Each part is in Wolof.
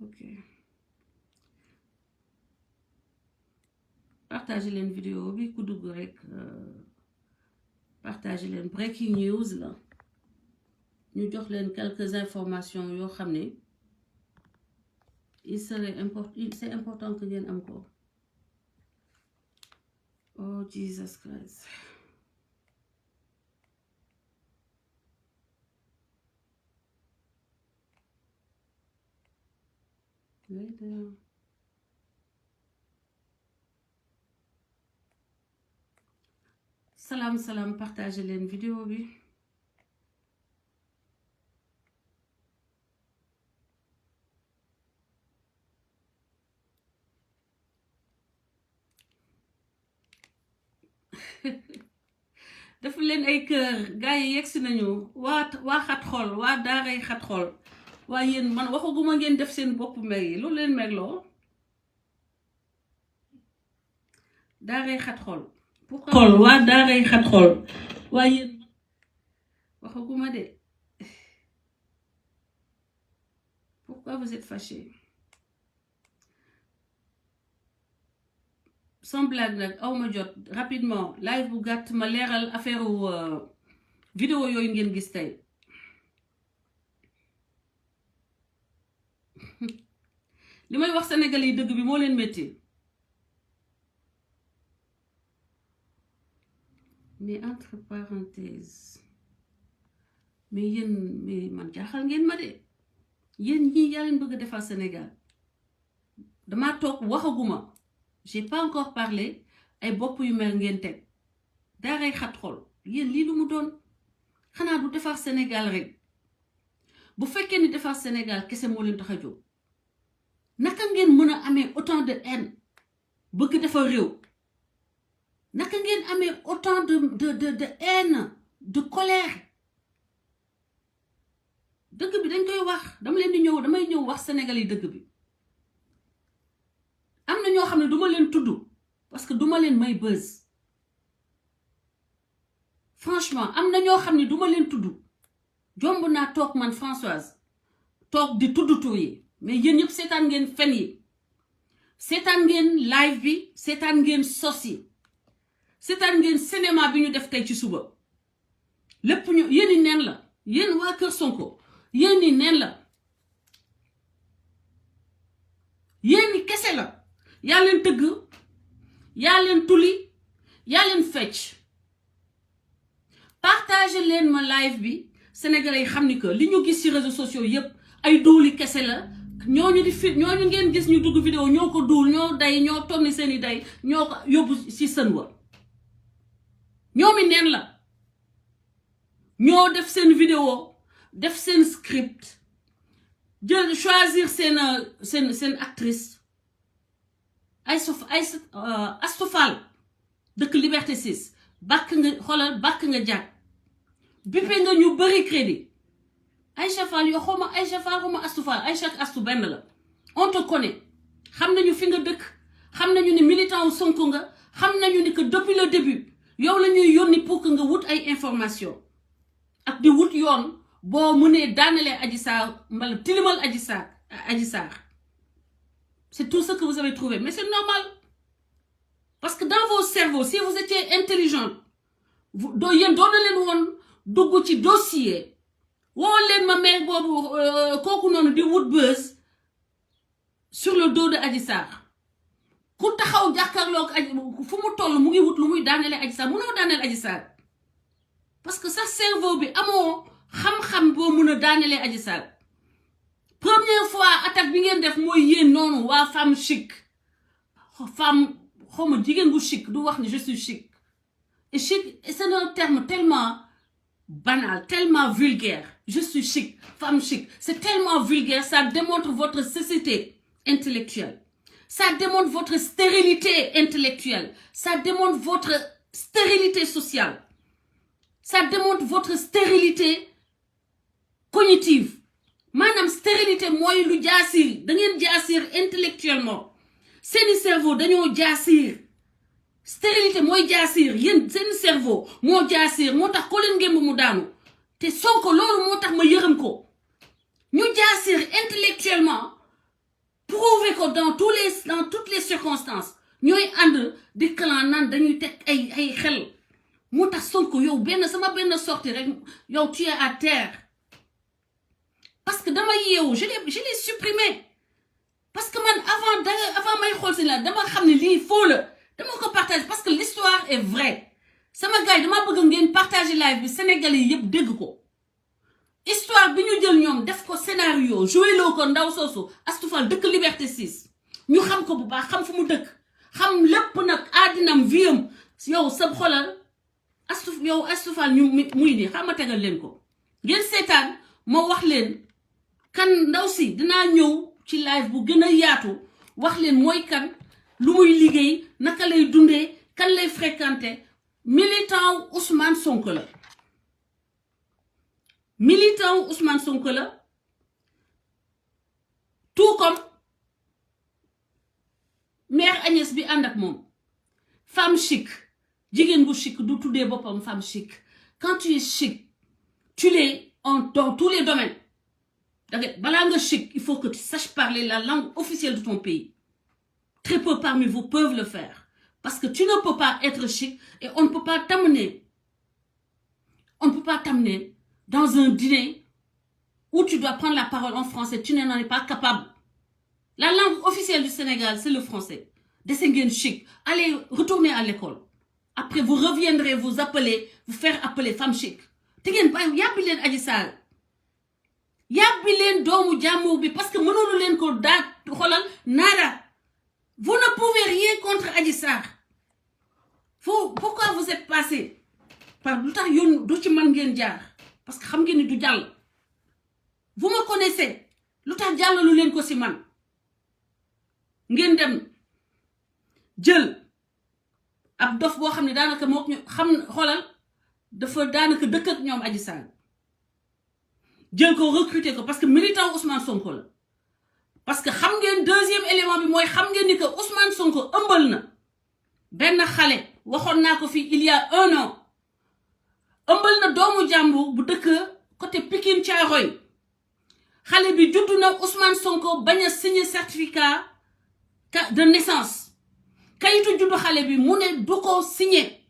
ok partagez leen vidéo bi ku dugg rek partagez leen breaking news la ñu jox leen quelques informations yoo xam ne c'est important que ngeen am ko. Oh Jesus Christ. Later. Salam partagez leen vidéo bi. dafa leen ay kër gars yi yegsi nañu waa xat xol waa daaray xat xol waa yéen man waxaguma ngeen def seen bopp mer yi loolu leen merloo daaray xat xol xol waa daaray xat xol waa yéen waxaguma de pourquoi vous êtes fâchés sans blague nag awma jot rapidement live bu gàtt ma leeral affaire vidéo yooyu ngeen gis tey li may wax sénégalais yi dëgg bi moo leen métti mais entre parenthèses mais yéen mais man jaaxal ngeen ma de yéen ñii yaa leen bëgg a defar Sénégal dama toog waxaguma j'ai pas encore parlé ay bopp yu mer ngeen teg daaray xat xol yéen lii lu mu doon xanaa du defar Sénégal rek bu fekkee ni defar Sénégal kese moo leen tax a jóg naka ngeen mën a amee autant de haine bëgg defar réew naka ngeen amee autant de haine de colère dëgg bi dañ koy wax damay ñëw wax Sénégal yi dëgg bi am na ñoo xam ne duma leen tudd parce que duma leen may buzz franchement am na ñoo xam ne duma leen tudd jomb naa toog man Françoise toog di tudd tur yi mais yéen ñëpp seetaan ngeen fen yi seetaan ngeen live bi seetaan ngeen sos yi seetaan ngeen cinéma bi ñu def tey ci suba lépp ñu yéen i neen la yéen waa Kër Sonko yéen i neen la yéen i kese la yaa leen tëgg yaa leen tuli yaa leen fecc partage leen ma live bi sénégalais yi xam ni que li ñu gis ci réseaux sociaux yépp ay duuli kese la ñooñu ñooñu ngeen gis ñu dugg vidéo ñoo ko duul ñoo day ñoo tonni seeni day ñoo ko yóbbu ci sën wa ñoomi neen la ñoo def seen vidéo def seen script jël choisir seen actrice Astou Fall dëkk Liberté 6 bàkk nga xoolal bàkk nga jàkk bippe nga ñu bëri crédit Aïcha Fall yoo xawma Aïcha Fall xawma Astou Fall Aïcha ak Astou benn la on te connaît xam nañu fi nga dëkk xam nañu ni militant wu Sonko nga xam nañu ni que depuis le début yow la ñuy yónni pour que nga wut ay information ak di wut yoon boo mënee daanelee Adji Sarr mbala tilimal Adji Sarr c'est tout ce que vous avez trouvé mais c'est normal parce que dans vos cerveaux si vous étiez intelligent yéen doon na leen woon dugg ci dossier woo leen ma mais boobu kooku noonu di wut buzz sur le dos de Adji Sarr ku taxaw jàkkaarloog fu mu toll mu ngi wut lu muy daanelee Adji Sarr mënoo daaneel Adji Sarr parce que sa cerveau bi amoo xam-xam boo mën a daanelee Adji Sarr première fois attaque bi ngeen def mooy yéen noonu waa femme chic femme xawma jigéen bu chic du wax ni je suis chic et chic c'est un terme tellement banal tellement vulgaire je suis chic femme chic c'est tellement vulgaire ça démontre votre cécité intellectuelle ça démontre votre stérilité intellectuelle ça démontre votre stérilité sociale ça démontre votre stérilité cognitive maanaam stérilité mooy lu jaasir da ngeen jaasir intellectuellement seeni cerveau dañoo jaasir stérilité mooy jaasir yéen seeni cerveau moo jaasir moo tax ko leen ngémb mu daanu te Sonko loolu moo tax ma yërëm ko ñu jaasir intellectuellement prouver que dans toutes les circonstances ñooy ànd di clan naan dañuy teg ay xel moo tax Sonko yow sama benn sortie rek yow tu es à terre parce que dama yeewu je l'ai supprimé parce que man avant may xool si la dama xam ne lii faux la dama ko partager parce que l'histoire est vraie sama gars yi dama bëgg ngeen partager live bi Sénégalais yi yëpp dégg ko histoire bi ñu jël ñoom def ko scénario joué loo ko ndaw soosu Astou Fall dëkk Liberté 6 ñu xam ko bu baax xam fu mu dëkk xam lépp nag aadinam viam yow sa xolal Astou Fall ñu muy nii xam ma tegal leen ko ngeen seetaan ma wax leen kan ndaw si dinaa ñëw ci live bu gën a yaatu wax leen mooy kan lu muy liggéey naka lay dundee kan lay fréquenter militant Ousmane Sonko la militant Ousmane Sonko la tout comme mère Agnès bi ànd ak moom femme chic jigéen bu chic du tuddee boppam femme chic quand tu es chic tu l'es dans tous les domaines balaa nga chic il faut que tu saches parler la langue officielle de ton pays très peu parmi vous peuvent le faire parce que tu ne peux pas être chic et on ne peut pas t'amener dans un dîner où tu dois prendre la parole en français, tu n'en es pas capable. La langue officielle du Sénégal, c'est le français. Descendez chic. Allez, retournez à l'école. Après, vous reviendrez vous faire appeler femme chic. Tegen ba yabbi len Adji Sarr. Yabbi len doomu jàmbur bi parce que mënulu len ko daat xolal nada. Vous ne pouvez rien contre Adji Sarr. Pourquoi vous êtes passé par lu tax yoon du ci man ngeen jaar parce que xam ngeen ni du jàll. Vous me connaissez lu tax jàllalu leen ko si man ngeen dem jël ab dof boo xam ne daanaka moo ñu xam xoolal dafa daanaka dëkk ak ñoom Adji Sarr jël ko recruter ko parce que militant Ousmane Sonko la parce que xam ngeen deuxième élément bi mooy xam ngeen ni que Ousmane Sonko ëmbal na benn xale waxoon naa ko fii il y a 1 an ëmbal na doomu jàmbur bu dëkk côté Pikine Thiaroye xale bi juddu na Ousmane Sonko bañ a signer certificat de naissance kayitu juddu xale bi mu ne du ko signer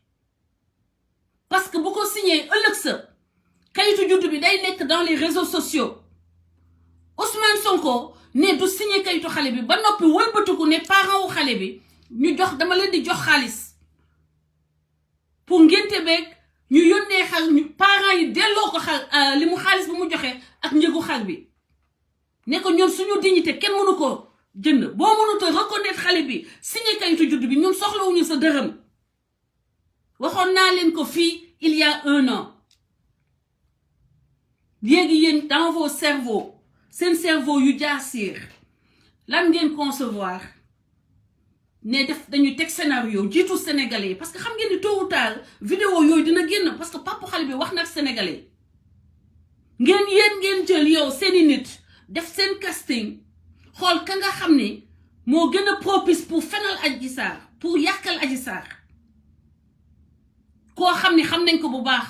parce que bu ko signer ëllëg sa kayitu juddu bi day nekk dans les réseaux sociaux Ousmane Sonko ne du signer kayitu xale bi ba noppi wëlbatiku ne parent wu xale bi ñu jox dama leen di jox xaalis pour ngénte beeg ñu yónnee xar ñu parents yi delloo ko xar li mu xaalis bu mu joxe ak njëgu xar bi ne ko ñoom suñu dignité kenn mënu ko jënd boo mënut a reconnaître xale bi signé kayitu judd bi ñoom soxlawuñu sa dërëm waxoon naa leen ko fii il y a 1 an léegi yéen dans vos cerveaux seen cerveau yu jaasir lan ngeen concevoir ne def dañuy teg scénario jiitu sénégalais parce que xam ngeen ni tôt ou tard vidéo yooyu dina génn parce que papa xale bi wax na ak sénégalais ngeen jël yow seeni nit def seen casting xool ka nga xam ne moo gën a propice pour fenal Adji Sarr pour yàqal Adji Sarr koo xam ne xam nañ ko bu baax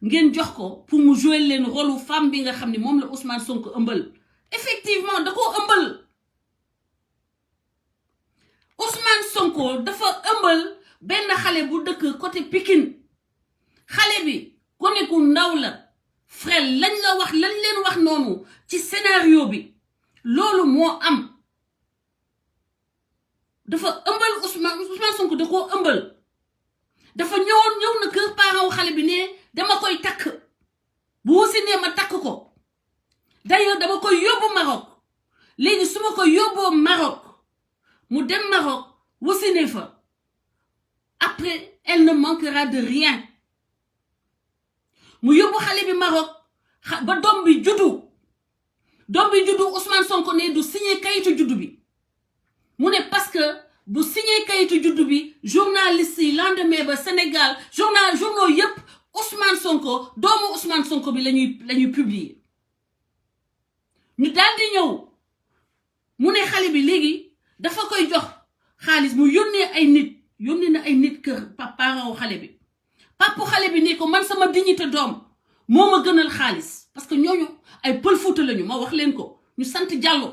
ngeen jox ko pour mu jouer leen rôle femme bi nga xam ne moom la Ousmane Sonko ëmbal effectivement da koo ëmbal Ousmane Sonko dafa ëmbal benn xale bu dëkk côté Pikine xale bi gone gu ndaw la frère lañ leen wax noonu ci scénario bi loolu moo am dafa ëmbal Ousmane Sonko da koo ëmbal dafa ñëw na kër parent wu xale bi ne dama koy takk bu wasi ne ma takk ko d'ailleurs dama koy yóbbu Maroc léegi su ma ko yóbboo Maroc mu dem Maroc wasine fa après elle ne manquera de rien mu yóbbu xale bi Maroc ba doom bi juddu Ousmane Sonko ne du signé kayitu juddu bi mu ne parce que bu signé kayitu juddu bi journaliste yi lendemain ba Sénégal journaux yëpp Ousmane Sonko doomu Ousmane Sonko bi lañuy publier ñu daal di ñëw mu ne xale bi léegi dafa koy jox xaalis mu yónnee na ay nit kër parent xale bi papa xale bi ne ko man sama dignité doom moo ma gënal xaalis parce que ñooñu ay pël Fuuta lañu ma wax leen ko ñu sant Diallo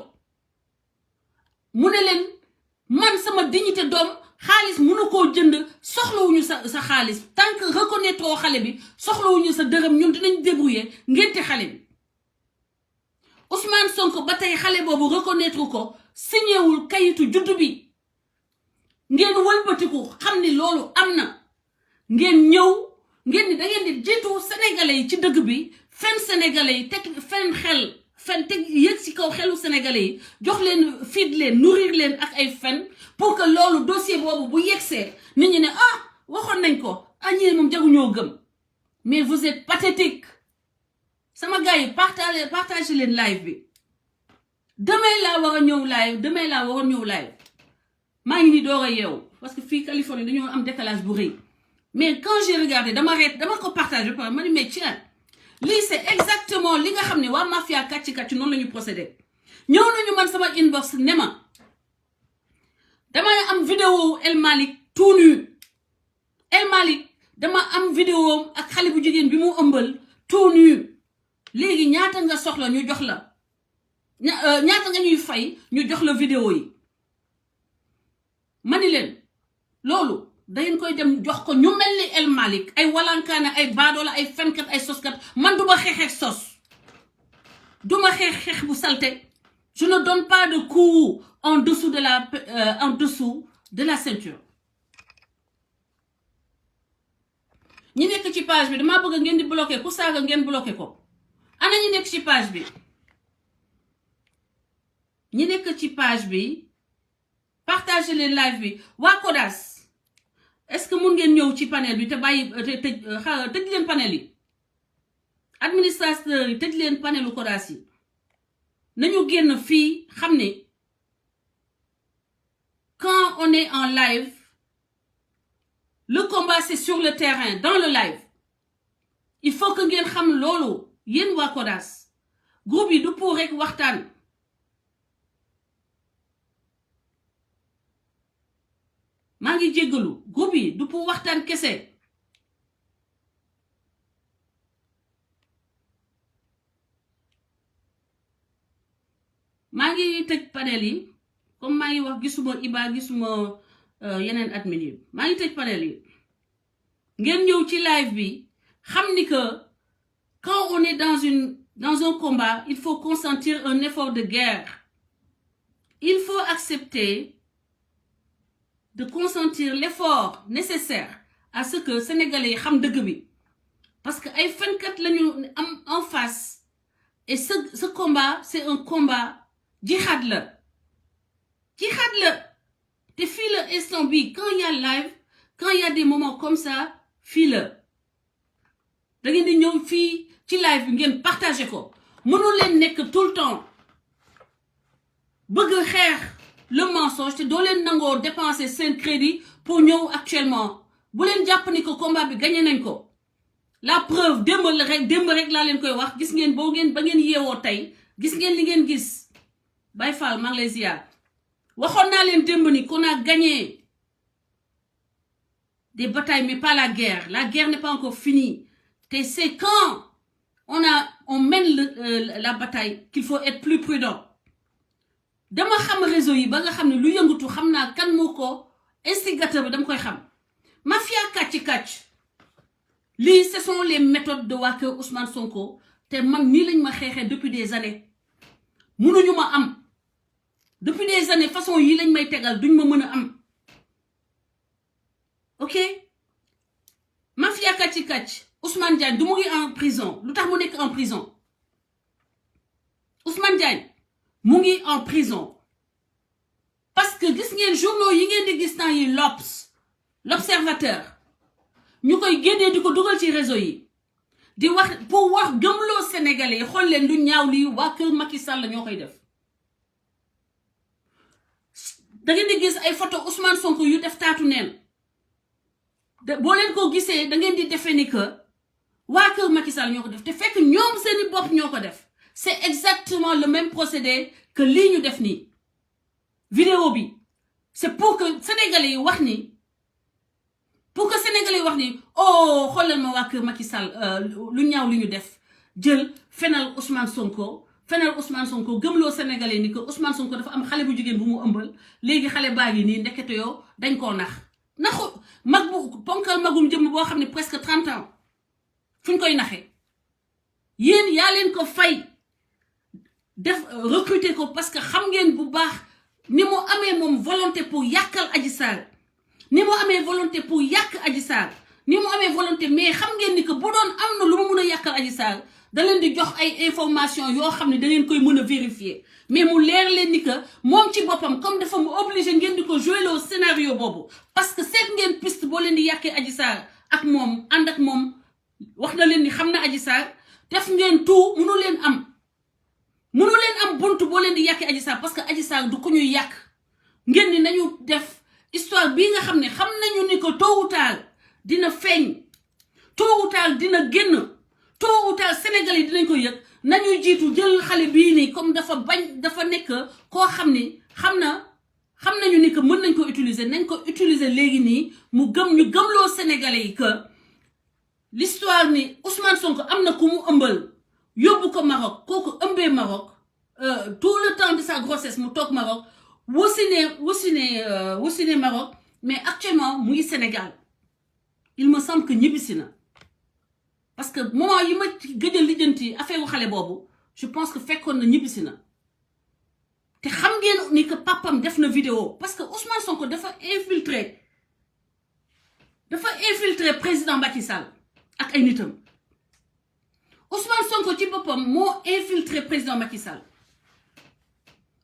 mu ne leen man sama dignité doom xaalis mënu koo jënd soxlawuñu sa xaalis tant que reconnaître oo xale bi soxlawuñu sa dërëm ñun dinañ débrouiller ngénte xale bi Ousmane Sonko ba tey xale boobu reconnaître ko signéwul kayitu juddu bi ngeen wëlbatiku xam ni loolu am na ngeen ñëw ngeen ni da ngeen di jiitu sénégalais yi ci dëgg bi fen sénégalais yi teg fen xel fen teg yëg ci kaw xelu sénégalais yi jox leen feed leen nourrir leen ak ay fen pour que loolu dossier boobu bu yegsee nit ñi ne ah waxoon nañ ko ñii moom jaguñoo gëm mais vous êtes pathétique sama gars yi partagé leen live bi demain laa war a ñëw live maa ngi ni door a yeewu parce que fii Californie dañoo am décalage bu rëy mais quand j'ai regardé dama ko partagé par ma ni mais tiens lii c'est exactement li nga xam ne waa mafia kàcc noonu la ñu procédé ñëw nañu man sama inbox ne ma damay am vidéo El Malick tout nu El Malick dama am vidéo ak xale bu jigéen bi mu ëmbal tout nu léegi ñaata nga soxla ñu jox la ñaata nga ñuy fay ñu jox la vidéo yi ma ni leen loolu dangeen koy dem jox ko ñu mel ni El Malick ay walankaane ay baadoola ay fenkat ay soskat man duma xeexeek sos duma xeex bu salte je ne donne pas de coups en dessous de la ceinture ñi nekk ci page bi dama bëgg ngeen di bloquer ku saaga ngeen bloquer ko ana ñi nekk ci page bi ñi nekk ci page bi partagez les live bi waa Kodas est-ce que mun ngeen ñëw ci panel bi te bàyyi tëj leen panel yi administrateur yi tëj leen panelu Kodas yi nañu génn fii xam ne quand on est en live le combat c'est sur le terrain dans le live il faut que ngeen xam loolu yéen waa Kodas groupe yi du pour rek waxtaan maa ngi jéggalu groupe yi du pour waxtaan kese maa ngi tëj panel yi comme maa ngi wax gisuma Iba gisuma yeneen admin yi maa ngi tëj panel yi ngeen ñëw ci live bi xam ni que quand on est dans un combat il faut consentir un effort de guerre il faut accepter de consentir l'effort nécessaire à ce que sénégalais yi xam dëgg bi parce que ay fenkat lañu am en face et ce combat c'est un combat jihad la te fii la instant bi quand il y a live quand il y a des moments comme ça fii la da ngeen di ñëw fii ci live bi ngeen partager ko mënul leen nekk tout le temps bëgg xeex le mensonge te doo leen nangoo dépenser seen crédit pour ñëw actuellement bu leen jàpp ni ko combat bi gagné nañ ko la preuve démb rek laa leen koy wax gis ngeen ba ngeen yeewoo tey gis ngeen li ngeen gis Baye Fall maa ngi lay ziar waxoon naa leen démb ni qu'on a gagné des batailles mais pas la guerre n'est pas encore finie te c'est quand on mène la bataille qu'il faut être plus prudent dama xam réseau yi ba nga xam ne lu yëngatu xam naa kan moo ko instigateur bi dama koy xam mafia kàcc lii ce sont les méthodes de waa kër Ousmane Sonko te man nii lañ ma xeexee depuis des années mënuñu ma am depuis des années façon yi lañ may tegal duñ ma mën a am ok mafia kàcc Ousmane Diagne du mu ngi en prison lu tax mu nekk en prison Ousmane Diagne mu ngi en prison parce que gis ngeen journaux yi ngeen di gis temps yi l'Observateur ñu koy génnee di ko dugal ci réseau yi di wax pour wax gëmloo Sénégalais yi xool leen lu ñaaw lii waa kër Macky Sall ñoo koy def da ngeen di gis ay photo Ousmane Sonko yu def taatu neen boo leen ko gisee da ngeen di defee ni que waa kër Macky Sall ñoo ko def te fekk ñoom seeni bopp ñoo ko def c'est exactement le même procédé que lii ñu def nii vidéo bi c'est pour que Sénégalais yi wax ni oh xoolal ma waa kër Macky Sall lu ñaaw li ñu def jël fenal Ousmane Sonko fenal Ousmane Sonko gëmloo Sénégalais ni que Ousmane Sonko dafa am xale bu jigéen bu mu ëmbal léegi xale baa ngi nii ndekete yoo dañ koo naxu mag bu ponkal magum jëm boo xam ne presque 30 ans fu ñu koy naxee yéen yaa leen ko fay def recruter ko parce que xam ngeen bu baax ni mu amee moom volonté pour yàqal Adji Sarr ni mu amee volonté pour yàq Adji Sarr ni mu amee volonté mais xam ngeen ni que bu doon am na lu mu mun a yàqal Adji Sarr da leen di jox ay information yoo xam ne da ngeen koy mën a vérifier mais mu leer leen ni que moom ci boppam comme dafa mu obligé ngeen di ko jouer le scénario boobu parce que seet ngeen piste boo leen di yàqee Adji Sarr ak moom ànd ak moom wax na leen ni xam na Adji Sarr def ngeen tout mënu leen am buntu boo leen di yàqee Adji Sarr parce que Adji Sarr du ko ñuy yàq ngeen ni nañu def histoire bii nga xam ne xam nañu ni que tôt ou tard dina feeñ tôt ou tard dina génn tôt ou tard Sénégal yi dinañ ko yëg nañuy jiitu jël xale bii nii comme dafa bañ dafa nekk koo xam ni xam nañu ni que mën nañ ko utiliser nañ ko utiliser léegi nii mu ñu gëmloo Sénégalais yi que l'histoire ni Ousmane Sonko am na ku mu ëmbal yóbbu ko Maroc kooku ëmbee Maroc tout le temps de sa grossesse mu toog Maroc wasine Maroc mais actuellement mu ngi Sénégal il me semble que ñibbisi na parce que moment yi ma gëj a lijjanti affaire u xale boobu je pense que fekkoon na ñibbisi na te xam ngeen ni que papam def na vidéo parce que Ousmane Sonko dafa infiltrer président Macky Sall ak ay nitam Ousmane Sonko ci boppam moo infiltrer président Macky Sall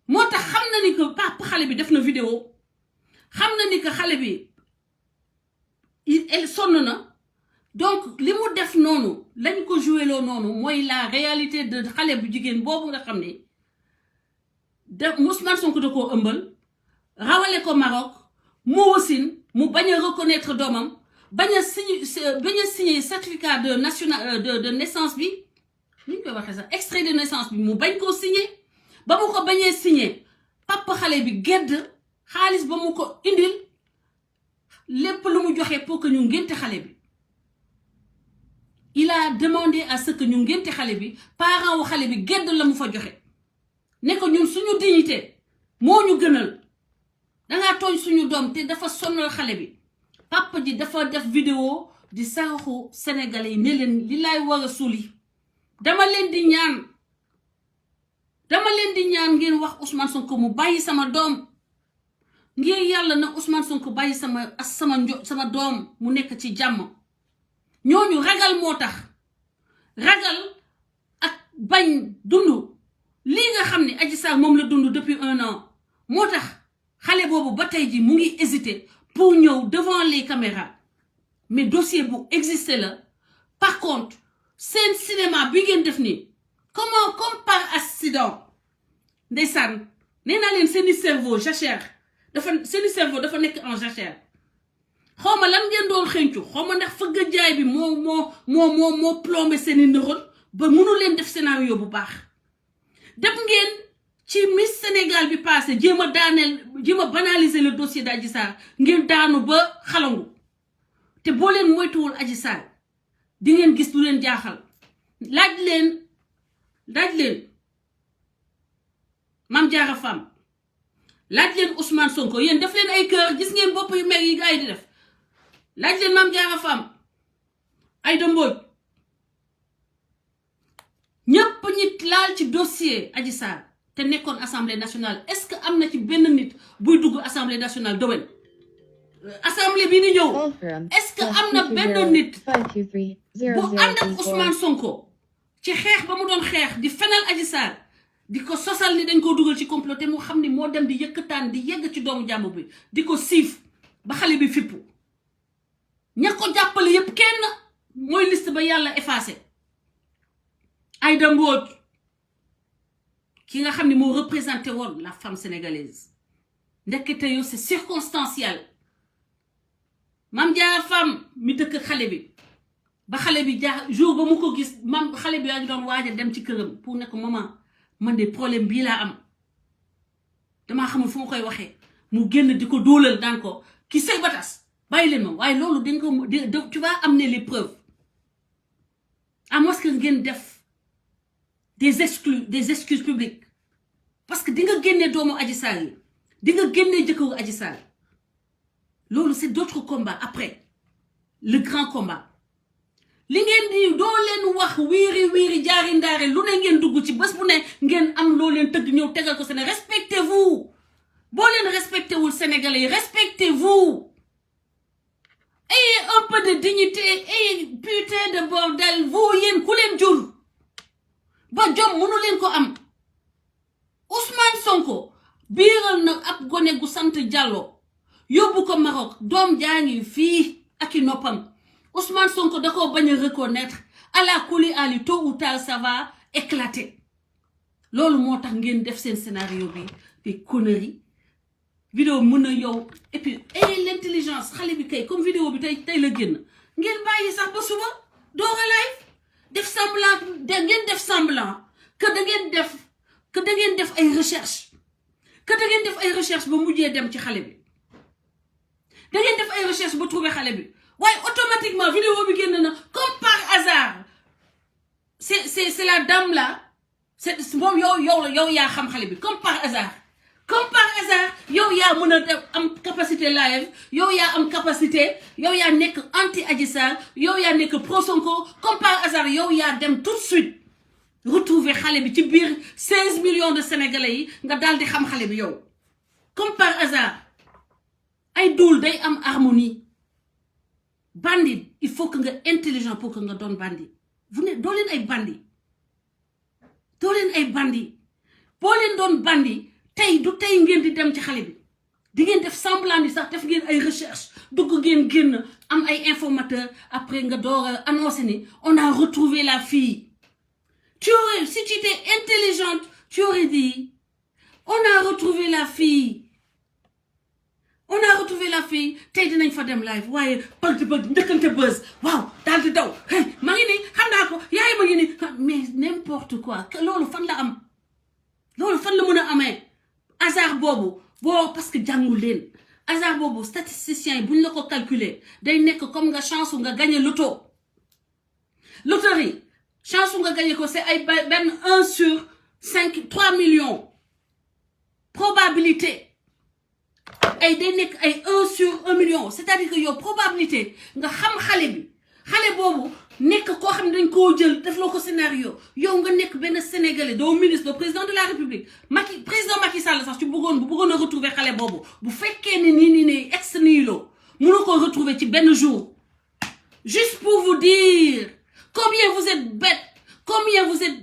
moo tax xam na ni que papa xale bi def na vidéo xam na ni que xale bi elle sonn na donc li mu def noonu lañ ko joué loo noonu mooy la réalité de xale bu jigéen boobu nga xam ne Ousmane Sonko da koo ëmbal rawale ko Maroc mu wasin mu bañ a reconnaître doomam bañ a signer certificat de naissance bi ni ñu koy waxee sax extrait de naissance bi mu bañ koo signer ba mu ko bañee signer papa xale bi gedd xaalis ba mu ko indil lépp lu mu joxe pour que ñu ngénte xale bi il a demandé à ce que ñu ngénte xale bi parent wu xale bi gedd la mu fa joxe ne ko ñun suñu dignité moo ñu gënal dangaa tooñ suñu doom te dafa sonal xale bi papa ji dafa def vidéo di saraxu sénégalais yi ne leen li laay war a suuli dama leen di ñaan ngeen wax Ousmane Sonko mu bàyyi sama doom ngir yàlla na Ousmane Sonko bàyyi sama doom mu nekk ci jàmm ñooñu ragal moo tax ragal ak bañ dund lii nga xam ne Adji Sarr moom la dund depuis 1 an moo tax xale boobu ba tey ji mu ngi hésiter pour ñëw devant les caméras mais dossier bu existé la par contre seen cinéma bi ngeen def nii comme par accident ndeysaan nee naa leen seeni cerveau jachère dafa nekk en jachère xaw ma lan ngeen doon xëncu xaw ma ndax fëgg jaay bi moo plombé seeni neurones ba mënu leen def scénario bu baax dem ngeen ci Miss Sénégal bi passé jéem a banaliser le dossier d'Adji Sarr ngeen daanu ba xalangu te boo leen moytuwul Adji Sarr di ngeen gis lu leen jaaxal laaj leen Mame Diarra Fam laaj leen Ousmane Sonko yéen def leen ay kër gis ngeen bopp yu mer yi gars yi di def laaj leen Mame Diarra Fam Aïda Mbodj ñëpp ñi laal ci dossier Adji Sarr te nekkoon assemblée nationale est-ce que am na ci benn nit buy dugg assemblée nationale dowen assemblée bi di ñëw est-ce que am na benn nit bu ànd ak Ousmane Sonko ci xeex ba mu doon xeex di fenal Adji Sarr di ko sosal ni dañ koo dugal ci complot te mu xam ni moo dem di yëkkataan di yegg ci doomu jàmm bi di ko siif ba xale bi fippu ña ko jàppale yépp kenn mooy liste ba yàlla effacé Aïda Mbodj ki nga xam ne moo représenté woon la femme sénégalaise ndekete yow c'est circonstanciel Mame Diarra Fam mi dëkk xale bi ba xale bi jour ba mu ko gis xale bi yaa ngi doon waaj a dem ci këram pour ne ko maman man de problème bii laa am damaa xamul fu ma koy waxee mu génn di ko dóolal daan ko ki sëy ba tas bàyyi leen moom waaye loolu dañ ko tu vas amener les preuves à moins que ngeen def des excuses publiques parce que di nga génne doomu Adji Sarr yi di nga génne jëkkëru Adji Sarr loolu c'est d'autres combats après le grand combat li ngeen di doo leen wax wiiri jaari ndaare lu ne ngeen dugg ci bés bu ne ngeen am loo leen tëgg ñëw tegal ko Sénégal respectez-vous boo leen respecté wul Sénégalais yi respectez-vous ayez un peu de dignité ayez putain de bordel vous yéen ku leen jur ba jom mënu leen ko am Ousmane Sonko biiral na ab gone gu sant Diallo yóbbu ko Maroc doom jaa ngi fii ak i noppam Ousmane Sonko da koo bañ a reconnaître à la kuli ali tôt ou tard ça va éclater loolu moo tax ngeen def seen scénario bi des conneries vidéo mën na yow et puis l'intelligence xale bi kay comme vidéo bi tey la génn ngeen bàyyi sax ba suba doora live def semblant ngeen def semblant que da ngeen def ay recherche ba mujjee dem ci xale bi da ngeen def ay recherche ba trouver xale bi waaye automatiquement vidéo bi génn na comme par hasard c'est la dame là c'est moom yow yaa xam xale bi comme par hasard yow yaa mën a am capacité live yow yaa am capacité yow yaa nekk anti Adji Sarr yow yaa nekk pro Sonko comme par hasard yow yaa dem tout de suite retrouver xale bi ci biir 16 millions de sénégalais yi nga daal di xam xale bi yow comme par hasard ay duul day am harmonie bandit il faut que nga intelligent pour que nga doon bandit vous ne doo leen ay bandit boo leen doon bandit tey du tey ngeen di dem ci xale bi di ngeen def semblant ni sax def ngeen ay recherche dugg ngeen génn am ay informateur après nga door a annoncé ni on a retrouvé la fille si tu étais intelligente tu aurais dit on a retrouvé la fille tey dinañ fa dem live waaye bëgg njëkkante buzz waaw daal di daw ma ngi ni xam naa ko yaay ma ngi ni mais n'importe quoi loolu fan la am loolu fan la mën a amee hasard boobu parce que jàngul leen hasard boobu statisticien yi buñ la ko calculer day nekk comme nga chance nga gagné loterie chance nga gagné ko c'est ay benn 1 sur 3 millions probabilité ay day nekk ay 1 sur 1 million c'est-à-dire que yow probabilité nga xam xale boobu nekk koo xam ne dañ koo jël def loo ko scénario yow nga nekk benn sénégalais doo ministre doo président de la république président Macky Sall sax bu bëggoon a retrouver xale boobu bu fekkee ne nii ex nihilo mënoo ko retrouver ci benn jour juste pour vous dire combien vous êtes bêtes combien vous êtes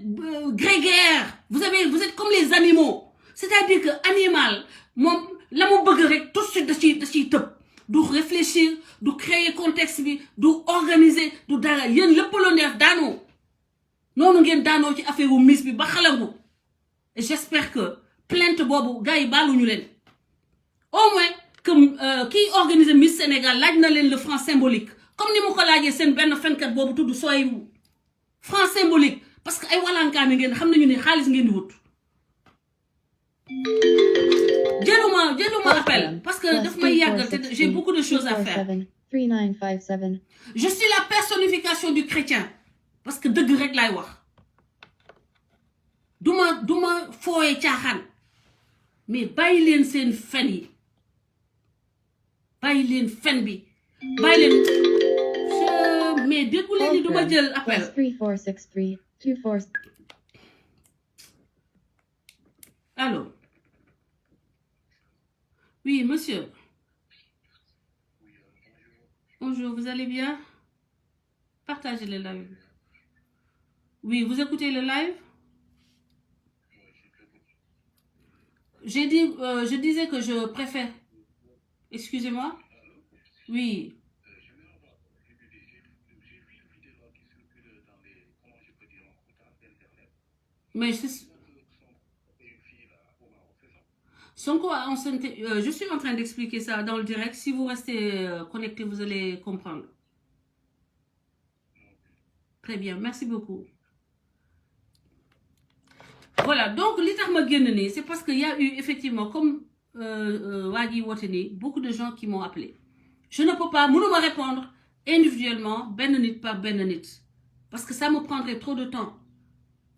grégaires vous êtes comme les animaux c'est-à-dire que animal moom la mu bëgg rek tout de suite da ciy tëb du réfléchir du créer contexte bi du organiser du dara yéen lépp loo neex daanoo noonu ngeen daanoo ci affaire wu Miss bi ba xalangu et j'espère que plainte boobu gars yi baaluñu leen au moins que kiy organiser Miss Sénégal laaj na leen le franc symbolique comme ni mu ko laajee seen benn fenkat boobu tudd sooy franc symbolique parce que ay walankaane ngeen xam nañu ne xaalis ngeen di wut jëluma appel parce que daf may yàggal te j'ai beaucoup de choses à faire. 3957. Je suis la personnification du chrétien parce que dëgg rek laay wax duma fooye caaxaan mais bàyyi leen seen fen yi bàyyi leen fen bi bàyyi leen mais déggu leen ni duma jël appel. 3463 24. Allô. Oui, monsieur. Bonjour, vous allez bien? Partagez le live. Oui, vous écoutez le live? Je disais que je préfère. Excusez-moi? Oui. Mais Sonko a enceinté, je suis en train d'expliquer ça dans le direct. Si vous restez connecté, vous allez comprendre. Très bien, merci beaucoup. Voilà, donc li tax ma génn nii c'est parce qu'il y a eu effectivement comme waa ji woote nii beaucoup de gens qui m'ont appelé. Je ne peux pas mënuma répondre individuellement benn nit par benn nit parce que ça me prendrait trop de temps.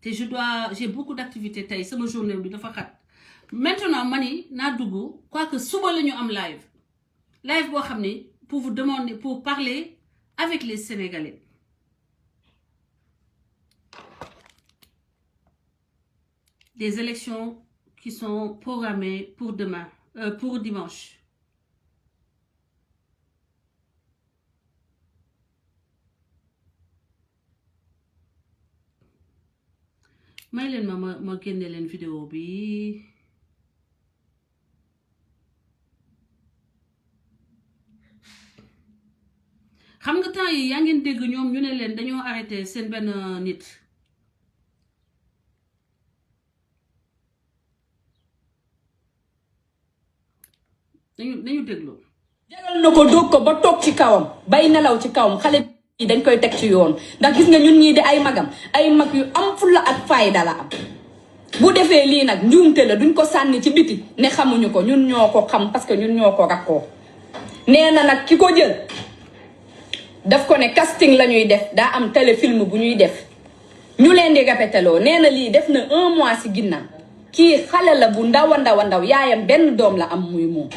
j'ai beaucoup d'activités tey sama journée bi dafa xat maintenant mani naa dugg quoique suba la ñu am live boo xam ne pour vous demander pour parler avec les Sénégalais des élections qui sont programmées pour demain pour dimanche. may leen ma génne leen vidéo bi xam nga temps yi yaa ngeen dégg ñoom ñu ne leen dañoo arrêté seen benn nit dañu déglu jaral na ko dóog ko ba toog ci kawam bay nelaw ci kawam xale bi dañ koy teg ci yoon ndax gis nga ñun ñii di ay magam ay mag yu am fulla ak fayda la am bu defee lii nag njuumte la duñ ko sànni ci biti ne xamuñu ko ñun ñoo ko xam parce que ñun ñoo ko rakkoo nee na nag ki ko jël daf ko ne casting la ñuy def daa am téléfilm bu ñuy def ñu leen di répételoo nee na lii def na 1 mois si ginnaaw kii xale la bu ndaw a ndaw yaayam benn doom la am muy moom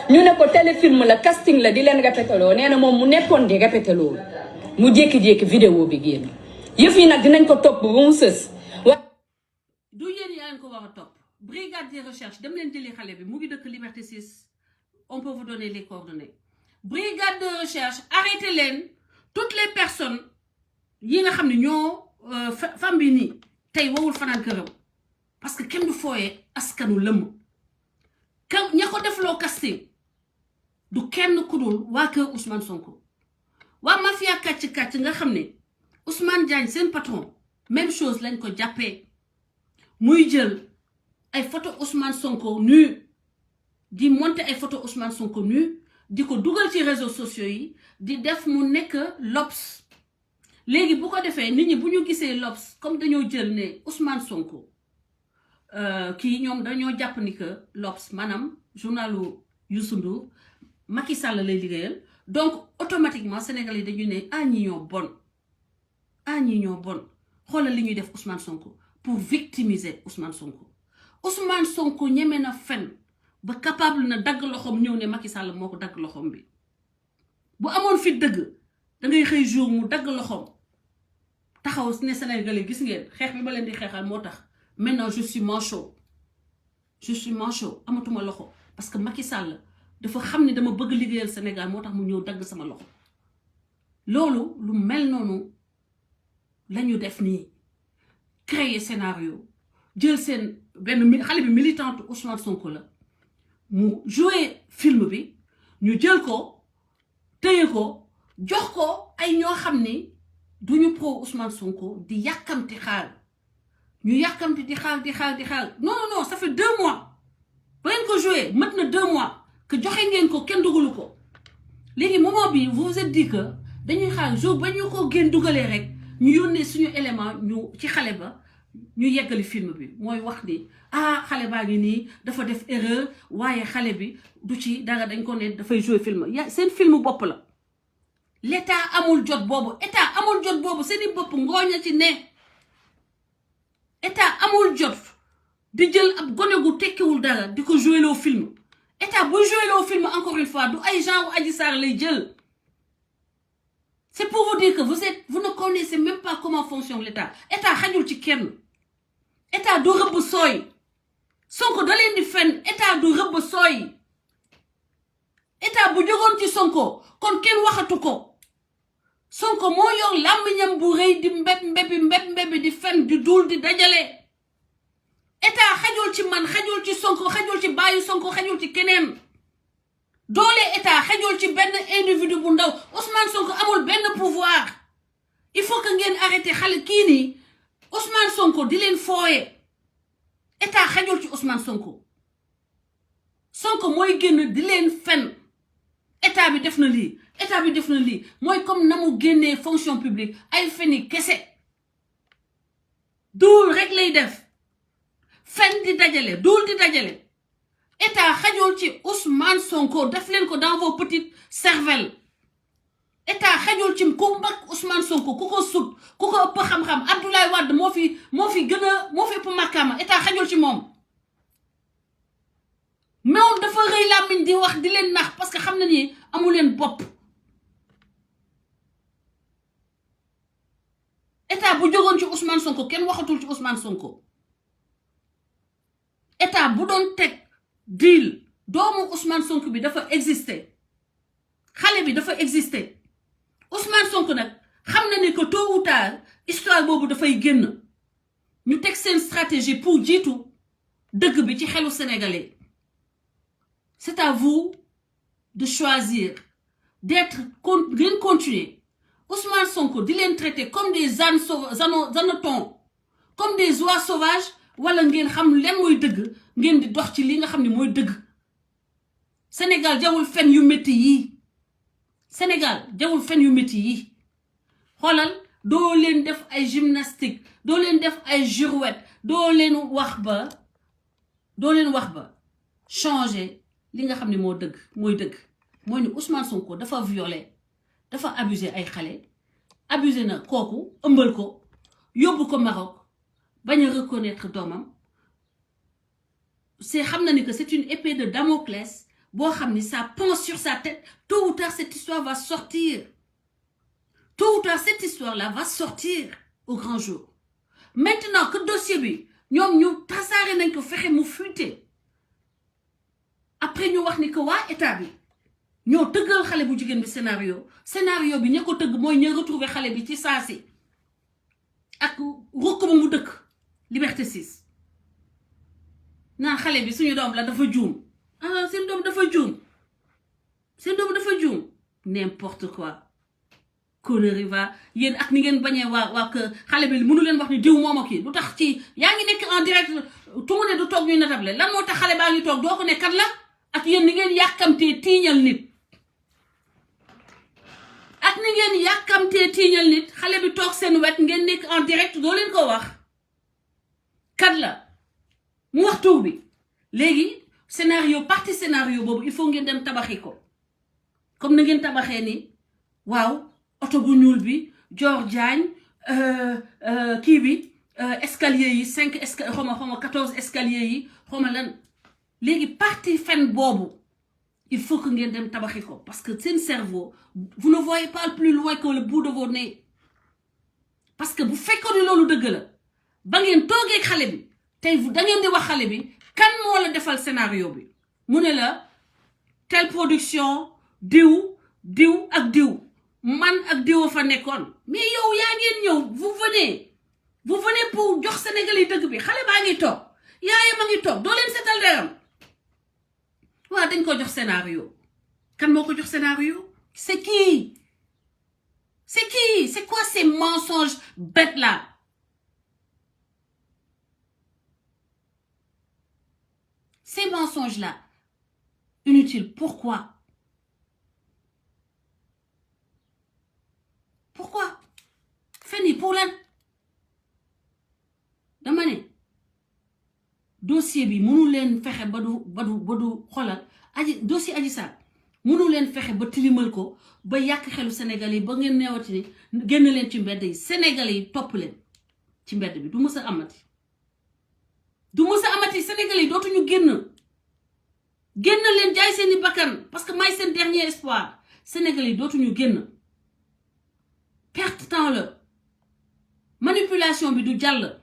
ñu ne ko téléfilm la casting la di leen répételoo nee na moom mu nekkoon di répételoo mu jékki-jékki vidéo bi génn yëf yi nag dinañ ko topp ba mu sës du yéen yaa ngi ko war a topp brigade de recherche dem leen jëli xale bi mu ngi dëkk Liberté 6 on peut vous donner les coordonnées brigade de recherche arrêtez leen toutes les personnes yi nga xam ne ñoo femme bi nii tey wowul fanaan këram parce que kenn du fooyee askanu lëmm ña ko defloo casting du kenn ku dul waa kër Ousmane Sonko waa mafia kàcc nga xam ne Ousmane Diagne seen patron même chose lañ ko jàppee muy jël ay photo Ousmane Sonko nu di monter ay photo Ousmane Sonko nu di ko dugal ci réseaux sociaux yi di def mu nekk L'Obs léegi bu ko defee nit ñi bu ñu gisee L'Obs comme dañoo jël ne Ousmane Sonko kii ñoom dañoo jàpp ni que L'Obs maanaam journalu Youssou Ndour Macky Sall lay liggéeyal donc automatiquement Sénégalais dañu ne ñi ñoo bon ñi ñoo bon xoolal li ñuy def Ousmane Sonko pour victimiser Ousmane Sonko Ousmane Sonko ñeme na fen ba capable na dagg loxoom ñëw ne Macky Sall moo ko dagg loxoom bi bu amoon fi dëgg da ngay xëy jour mu dagg loxoom taxaw ne Sénégalais gis ngeen xeex bi ma leen di xeexal moo tax maintenant je suis manchot amatuma loxo parce que Macky Sall dafa xam ne dama bëgg liggéeyal Sénégal moo tax mu ñëw dagg sama loxo loolu lu mel noonu lañu def nii créer scénario jël seen benn xale bi militante Ousmane Sonko la mu jouer film bi ñu jël ko téye ko jox ko ay ñoo xam ni duñu pro Ousmane Sonko di yàkkamti xaar ñu yàkkamti di xaar non ça fait 2 mois ba ngeen ko jouer mat na 2 mois que joxe ngeen ko kenn dugalu ko léegi moment bi vous vous êtes dit que dañuy xaar jour ba ñu ko gën dugalee rek ñu yónnee suñu élément ñu ci xale ba ñu yeggali film bi mooy wax ni xale baa ngi nii dafa def erreur waaye xale bi du ci dara dañ ko ne dafay jouer film seen film bopp la l'état amul jot boobu seeni bopp ngooña ci ne état amul jot di jël ab gone gu tekkiwul dara di ko jouer loo film état buy jouer loo film encore une fois du ay genre Adji Sarr lay jël c'est pour vous dire que vous ne connaissez même pas comment fonctionne l'état xajul ci kenn état du rëbb sooy Sonko da leen di fen état du rëbb sooy état bu jógoon ci Sonko kon kenn waxatu ko Sonko moo yor làmmiñam bu rëy di mbébbi di fen di duul di dajale état xajul ci man xajul ci Sonko xajul ci baayu Sonko xajul ci keneen doole état xajul ci benn individu bu ndaw Ousmane Sonko amul benn pouvoir il faut que ngeen arrêté xale kii nii Ousmane Sonko di leen fooye état xajul ci Ousmane Sonko mooy génn di leen fen état bi def na lii mooy comme na mu génnee fonction publique ay feni kese duul rek lay def fen di dajale duul di dajale état xajul ci Ousmane Sonko def leen ko dans vos petites cervelles état xejul ci ku mag Ousmane Sonko ku ko sut ku ko ëpp xam-xam Abdoulaye Wade moo fi gën a moo fi ëpp màkkaama état xejul ci moom mais dafa rëy làmmiñ di wax di leen nax parce que xam na ni amu leen bopp état bu jógoon ci Ousmane Sonko kenn waxatul ci Ousmane Sonko état bu doon teg deal doomu Ousmane Sonko bi dafa exister xale bi dafa exister Ousmane Sonko nag xam na ni que tôt ou tard histoire boobu dafay génn ñu teg seen stratégie pour jiitu dëgg bi ci xelu sénégalais c'est à vous de choisir d'être ngeen continuer Ousmane Sonko di leen traiter comme des anotons comme des oies sauvages wala ngeen xam leen mooy dëgg ngeen di dox ci li nga xam ne mooy dëgg Sénégal jawul fen yu métti yii Sénégal jawul fen yu métti yi xoolal doo leen def ay gymnastique doo leen def ay girouette doo leen wax ba changer li nga xam ne moo dëgg mooy ni Ousmane Sonko dafa violé dafa abusé ay xale abusé na kooku ëmbal ko yóbbu ko Maroc bañ a reconnaître doomam c'est xam na ni que c'est une épée de Damoclès boo xam ni ça pend sur sa tête tôt ou tard cette histoire va sortir tôt ou tard cette histoire-là va sortir au grand jour maintenant que dossier bi ñoom ñu tasaare nañ ko fexe mu fuité après ñu wax ni que waa état bi ñoo tëggal xale bu jigéen bi scénario bi ña ko tëgg mooy ña retrouver xale bi ci saasi ak rukk ba mu dëkk Liberté 6 naan xale bi suñu doom la dafa juum seen doom dafa juum n'importe quoi connerie va yéen ak ni ngeen bañee waa que xale bi mënu leen wax ni diw moom ak kii lu tax ci yaa ngi nekk en direct tungu ne du toog ñuy natable lan moo tax xale baa ngi toog doo ko ne kat la ak yéen ni ngeen yàkkamtee tiiñal nit xale bi toog seen wet ngeen nekk en direct doo leen ko wax kat la mu wax tur bi léegi partie scénario boobu il faut ngeen dem tabaxi ko comme na ngeen tabaxee ni waaw oto bu ñuul bi Dior Diagne kii bi escalier yi 5 xawma 14 escalier yi xawma lan léegi partie fen boobu il faut que ngeen dem tabaxi ko parce que seen cerveau vous ne voyez pas plus loin que le bout de vos nez parce que bu fekkoon ni loolu dëgg la ba ngeen toogee xale bi tey da ngeen di wax xale bi kan moo la defal scénario bi mu ne la telle production diw ak diw man ak diw fa nekkoon mais yow yaa ngeen ñëw vous venez pour jox Sénégal yi dëgg bi xale baa ngi toog yaayam a ngi toog doo leen seetal deram waa dañ ko jox scénario kan moo ko jox scénario c'est qui c'est quoi ces mensonges bêtes là ces mensonges là inutiles pourquoi feni pour lan dama ne dossier bi mënu leen fexe ba du xoolal dossier Adji Sarr mënu leen fexe ba tilimal ko ba yàq xelu Sénégalais yi ba ngeen neewati ni génn leen ci mbedd yi Sénégalais yi topp leen ci mbedd bi du mës a amati Sénégalais yi dootuñu génn leen jaay seeni bakkan parce que may seen dernier espoir Sénégalais yi dootuñu génn perte temps la manipulation bi du jàll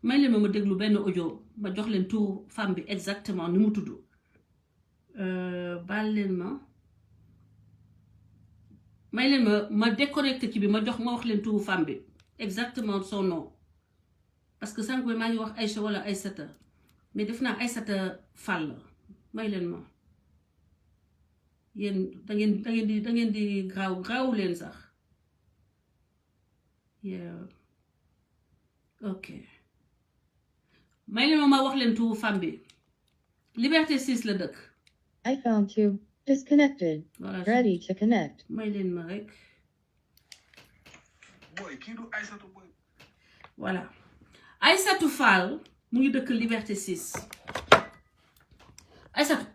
may leen ma déglu benn audio ma jox leen tur femme bi exactement ni mu tudd baal leen may leen ma déconnecté ci bi ma wax leen tur femme bi exactement son nom parce que sànq maa ngi wax Aïcha wala Aïssata mais def naa Aïssata Fall may leen ma yéen da ngeen di graaw leen sax ok may leen ma wax leen tuuru femme bi Liberté 6 la dëkk. I found you disconnected. Voilà. Ready to connect. may leen ma rek. Boy, kii du Aïssatou boy. Voilà Aïssatou Fall mu ngi dëkk Liberté 6 Aïssatou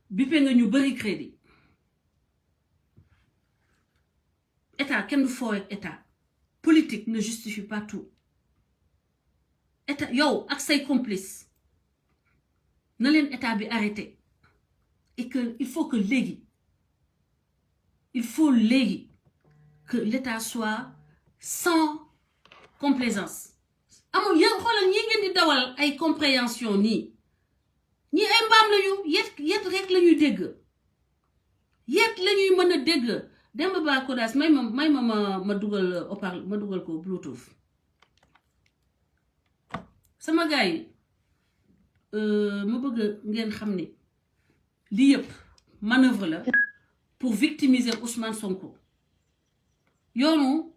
bippé nga ñu bari crédit état kenn du foo ak état politique ne justifie pas tout état yow ak say complice na leen état bi arrêté et que il faut léegi que l'état soit sans complaisance amul yéen xoolal ñi ngeen di dawal ay compréhension nii ñi ay mbaam lañu yet rek la ñuy dégg yet la ñuy mën a dégg Demba Ba Kodas may ma dugal ma dugal ko bluetooth sama gars yi ma bëgg ngeen xam ne lii yëpp manœuvre la pour victimiser Ousmane Sonko yoonu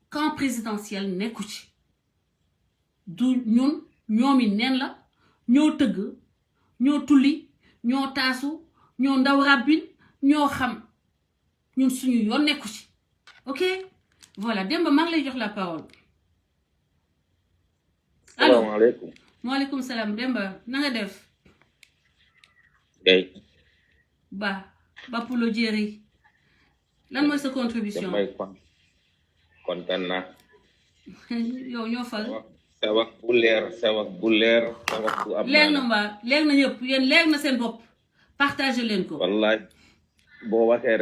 camp présidentiel nekku ci du ñun ñoomi neen la ñoo tëgg ñoo tulli ñoo taasu ñoo ndaw ràbbin ñoo xam ñun suñu yoon nekku ci ok voilà Demba maa ngi lay jox la parole allo salaamaaleykum. maaleykum salaam Demba na nga def Guèye. ba Pulo Jéeri lan mooy sa contribution damay kontaan naa. yow ñoo fal sa wax bu leer sa wax bu leer sa wax bu am leer na mbaa leer na ñëpp yéen leer na seen bopp partagé leen ko wallaay boo waxee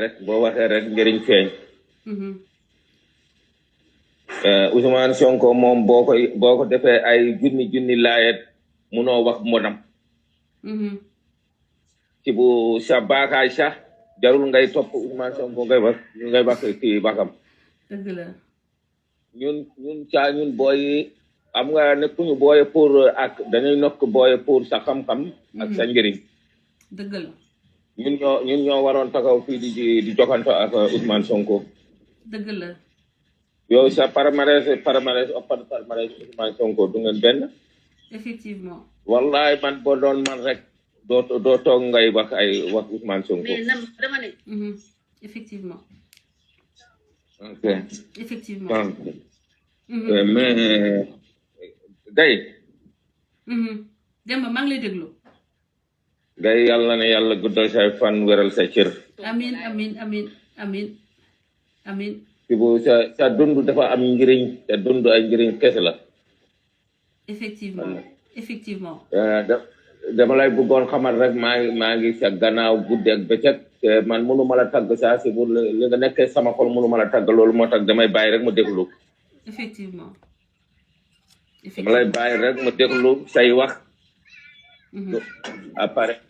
rek njëriñ feeñ. Ousmane Sonko moom boo ko defee ay junni laayet munoo wax mbonam. ci bu sa baakaay sax jarul ngay topp Ousmane Sonko ngay wax kii bakam. dëgg la ñun booy am nga nekkuñu booye pour ak dañuy nokk booye pour sa xam-xam ak sa njëriñ. dëgg la ñun ñoo waroon taxaw fii di jokanto ak Ousmane Sonko. dëgg la yow sa palmarès Ousmane Sonko du ngeen benn. effectivement wallahi man boo doon man rek doo toog ngay wax Ousmane Sonko. mais dama ne effectivement ok effectivement mais day Demba maa ngi lay déglu day yàlla ne yàlla guddal say fan wéral sa cër. amin ci bu sa dund dafa am njëriñ te dund ay njëriñ kese la. effectivement dama lay bëggoon xamal rek maa ngi sa gannaaw guddi ak bëccëg te man mënu ma la tagg saa si bu li nga nekkee sama xol mënu ma la tagg loolu moo tax damay bàyyi rek mu déglu. effectivement dama lay bàyyi rek mu déglu say wax. après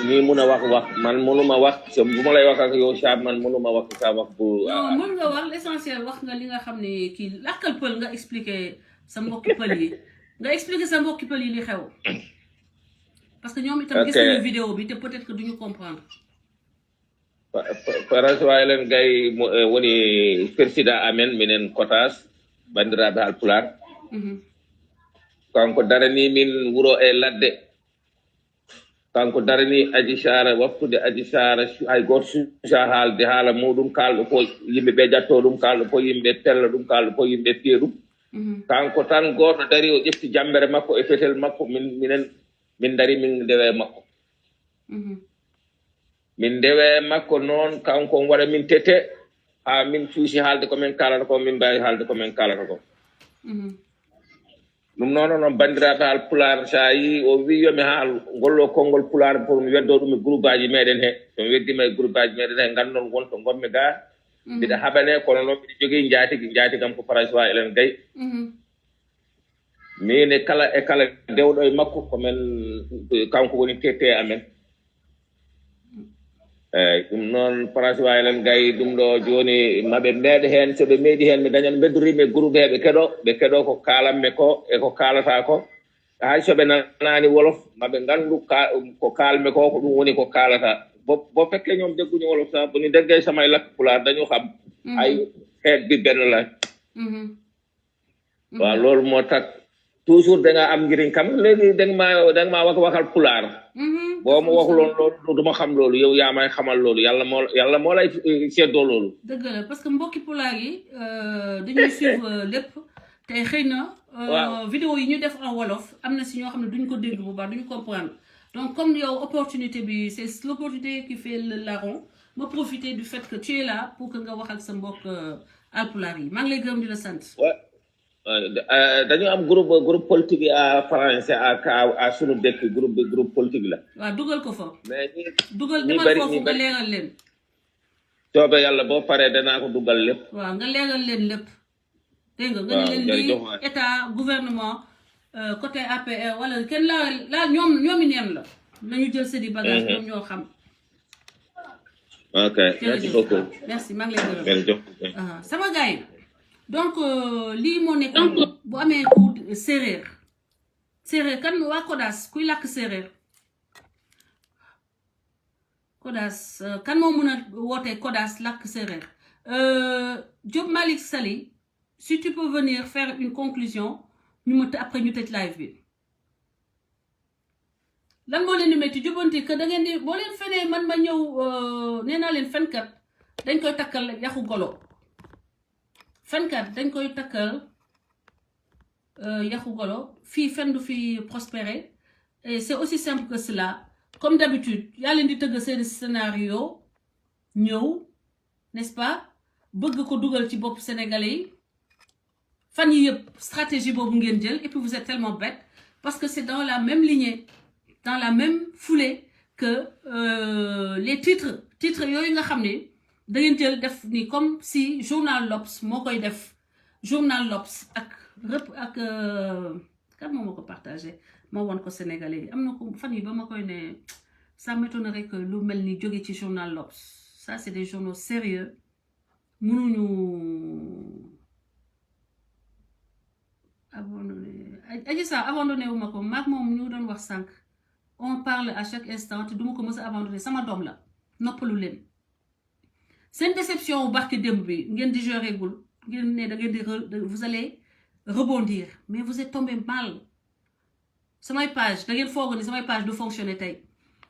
ñi mun a wax man mënuma wax bu ma lay wax ak yow saa man mënuma wax sa wax bu. non mën nga wax l'essentiel wax nga li nga xam ne kii lakkal pël nga expliquer sa mbokki pël yi li xew parce que ñoom itam gis nañu vidéo bi te peut-être que duñu comprendre. paras wawi len gay woni président amen minen kotas bandiraɓe Haalpulaar. kanko darani min wuro e ladde kanko darani Adji Sarr waftude Adji Sarr hay goto suusa haalde haala muɗum kalɗo ko yimɓeɓe ƴatto ɗum kalɗo ko yimɓe tella ɗum kalɗo ko yimɓe piya ɗum kanko tan goto dari o ƴefti jambere makko e fetel makko min dari min ndewe makko min ndewe makko noon kanko waɗa min tete ha min cuusi haalde komin kalata ko min mbawi haalde komin kalata ko ɗum noon bandiraɓe Haalpulaar sa yi o wi yomi haal gollo konngol Pulaar pour mi weddo ɗum e groupe aji meɗen he somi weddima e groupe aji meɗen he gandon wonto gommi ga mbiɗa haɓane kono noon mbiɗa jogui jaati kam ko François Hélène Gaye min e kala dewɗo e makko komin kanko woni tete amen eyyi ɗum noon François Hélène Gaye ɗum ɗo joni maɓe meeɗa hen soɓe meeɗi hen mi dañan beddorimi e groupe he ɓe keɗo ko kalanmi ko e ko kalata ko hay soɓe nanani wolof maɓe gandu ko kalmi ko ɗum woni ko kalata bo fekke ñoom degguñi wolof sa boni degge samay lakk Pulaar dañu xam ay xeet bi benn la waaw loolu moo tax toujours da nga am njëriñ kam léegi da nga maa waxal Pulaar boo ma waxuloon loolu du ma xam loolu yow yaa may xamal loolu yàlla moo lay seddoo loolu. dëgg la parce que mbokki Pulaar yi dañuy suivre lépp te xëy na vidéo yi ñu def en wolof am na si ñoo xam ne duñ ko dégg bu baax duñ comprendre donc comme yow opportunité bi c'est l'opportunité qui fait le larron ma profiter du fait que tu es là pour que nga wax ak sa mbokk alpulaar yi maa ngi lay gërëm di la sant. dañu am groupe politique yi à français à sunu dëkk groupe politique la. waaw dugal ko fa. mais dugal demal foofu nga leeral leen. soobee yàlla boo paree danaa ko dugal lépp. waaw nga leeral leen lépp. dégg nga nga leen di état gouvernement côté APR wala kenn laa ñoomi neen la nañu jël seen i bagage ñoom ñoo xam. ok merci beaucoup. merci maa ngi lay gërëm. sama gars yi donc lii moo nekk bu amee ku séeréer kan waa Kodas kuy làkk séeréer Kodas kan moo mën a wootee Kodas làkk séeréer Diop Malick Sali si tu peux venir faire une conclusion après ñu tëj live bi lan moo leen di métti jubanti que da ngeen di boo leen fenee man ma ñëw nee naa leen fenkat dañ koy takkal yaxu golo fenkat dañ koy takkal yaxu golo fii fen du fi prospérer et c'est aussi simple que cela comme d'habitude yaa leen di tëgg seen scénario ñëw n'est-ce pas bëgg ko dugal ci bopp sénégalais yi fan yi yëpp stratégie boobu ngeen jël et puis vous êtes tellement bête parce que c'est dans la même lignée dans la même foulée que les titres yooyu nga xam ne da ngeen jël def ni comme si journal L'Obs moo koy def journal L'Obs ak kan moo ma ko partagé ma won ko sénégalais yi am na ko fan yi ba ma koy ne ça m'étonnerait que lu mel ni jóge ci journal L'Obs ça c'est des journaux sérieux mënuñu abandonné aji sa abandonné wu ma ko maag moom ñu doon wax sànq on parle à chaque instant te duma ko mës a abandonné sama doom la noppalu leen seen déception bu barke démb bi ngeen digéré gul ngeen ne da ngeen di vous allez rebondir mais vous êtes tombé mal samay page da ngeen foog ni samay page du fonctionner tey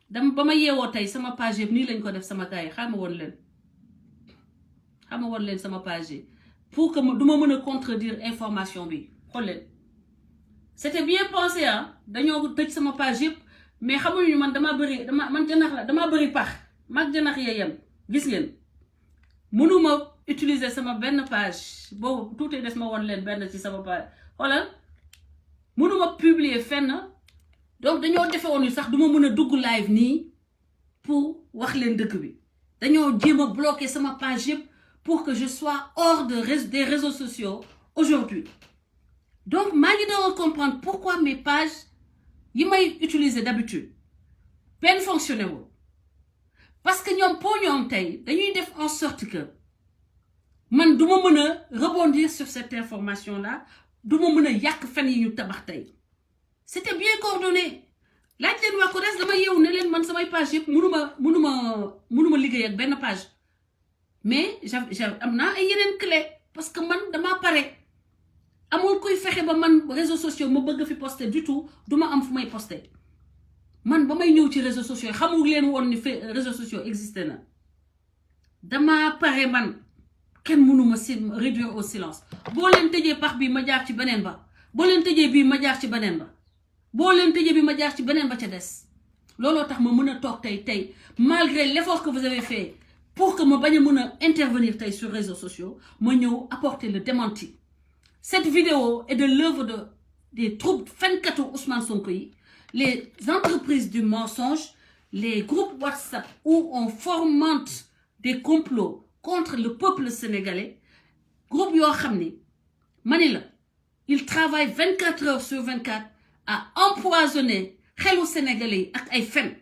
ba ma yeewoo tey sama page yëpp nii lañ ko def sama gars yi xama woon leen sama page yi pour que du ma mën a contredire information bi xool leen c'était bien pensé dañoo tëj sama page yëpp mais xamuñu man man janax la damaa bëri pax mag janax yeyam gis ngeen mënuma utiliser sama benn page boobu tuuti des ma woon leen benn ci sama page xoolal mënuma publier fenn donc dañoo defe woon ni sax duma mën a dugg live nii pour wax leen dëkk bi dañoo jéem a bloquer sama page yëpp pour que je sois hors des réseaux sociaux aujourd'hui donc maa ngi doon comprendre pourquoi mes pages yi may utiliser d'habitude benn fonctionné wul parce que ñoom pour ñoom tey dañuy def en sorte que man duma mën a rebondir sur cette information là duma mën a yàq fen yi ñu tabax tey c'était bien coordonné laaj leen waa Kodas dama yeewu ne leen man samay page yëpp mënuma liggéey ak benn page mais am naa ay yeneen clé parce que man damaa pare amul kuy fexe ba man réseaux sociaux ma bëgg fi poster du tout duma am fu may poster man ba may ñëw ci réseaux sociaux xamul leen woon ni réseaux sociaux existé na dama pare man kenn mënuma réduire au silence boo leen tëjee pax bi ma jaar ci beneen ba boo leen tëjee bii ma jaar ci beneen ba boo leen tëjee bi ma jaar ci beneen ba ca des looloo tax ma mën a toog tey malgré l'effort que vous avez fait pour que ma bañ a mën a intervenir tey sur réseaux sociaux ma ñëw apporter le démenti. Cette vidéo est de l'œuvre des troupes fenkatu Ousmane Sonko yi, les entreprises du mensonge, les groupes WhatsApp où on fomente des complots contre le peuple sénégalais. Groupe yoo xam ni mani la ils travaillent 24 heures sur 24 à empoisonner xelu sénégalais yi ak ay fen.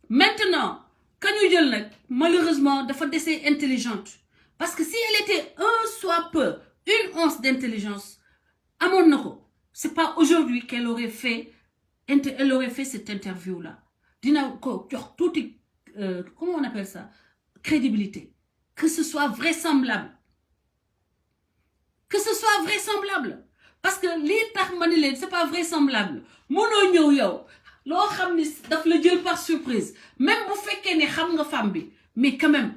Maintenant que ñu jël nag malheureusement dafa dese intelligente parce que si elle était un soit peu une once d'intelligence amoon na ko c'est pas aujourd'hui qu'elle aurait fait cette interview là dina ko jox tuuti comment on appelle ça crédibilité que ce soit vraisemblable parce que lii tax ma ni leen c'est pas vraisemblable mënoo ñëw yow loo xam ni daf la jël par surprise même bu fekkee ne xam nga femme bi mais quand même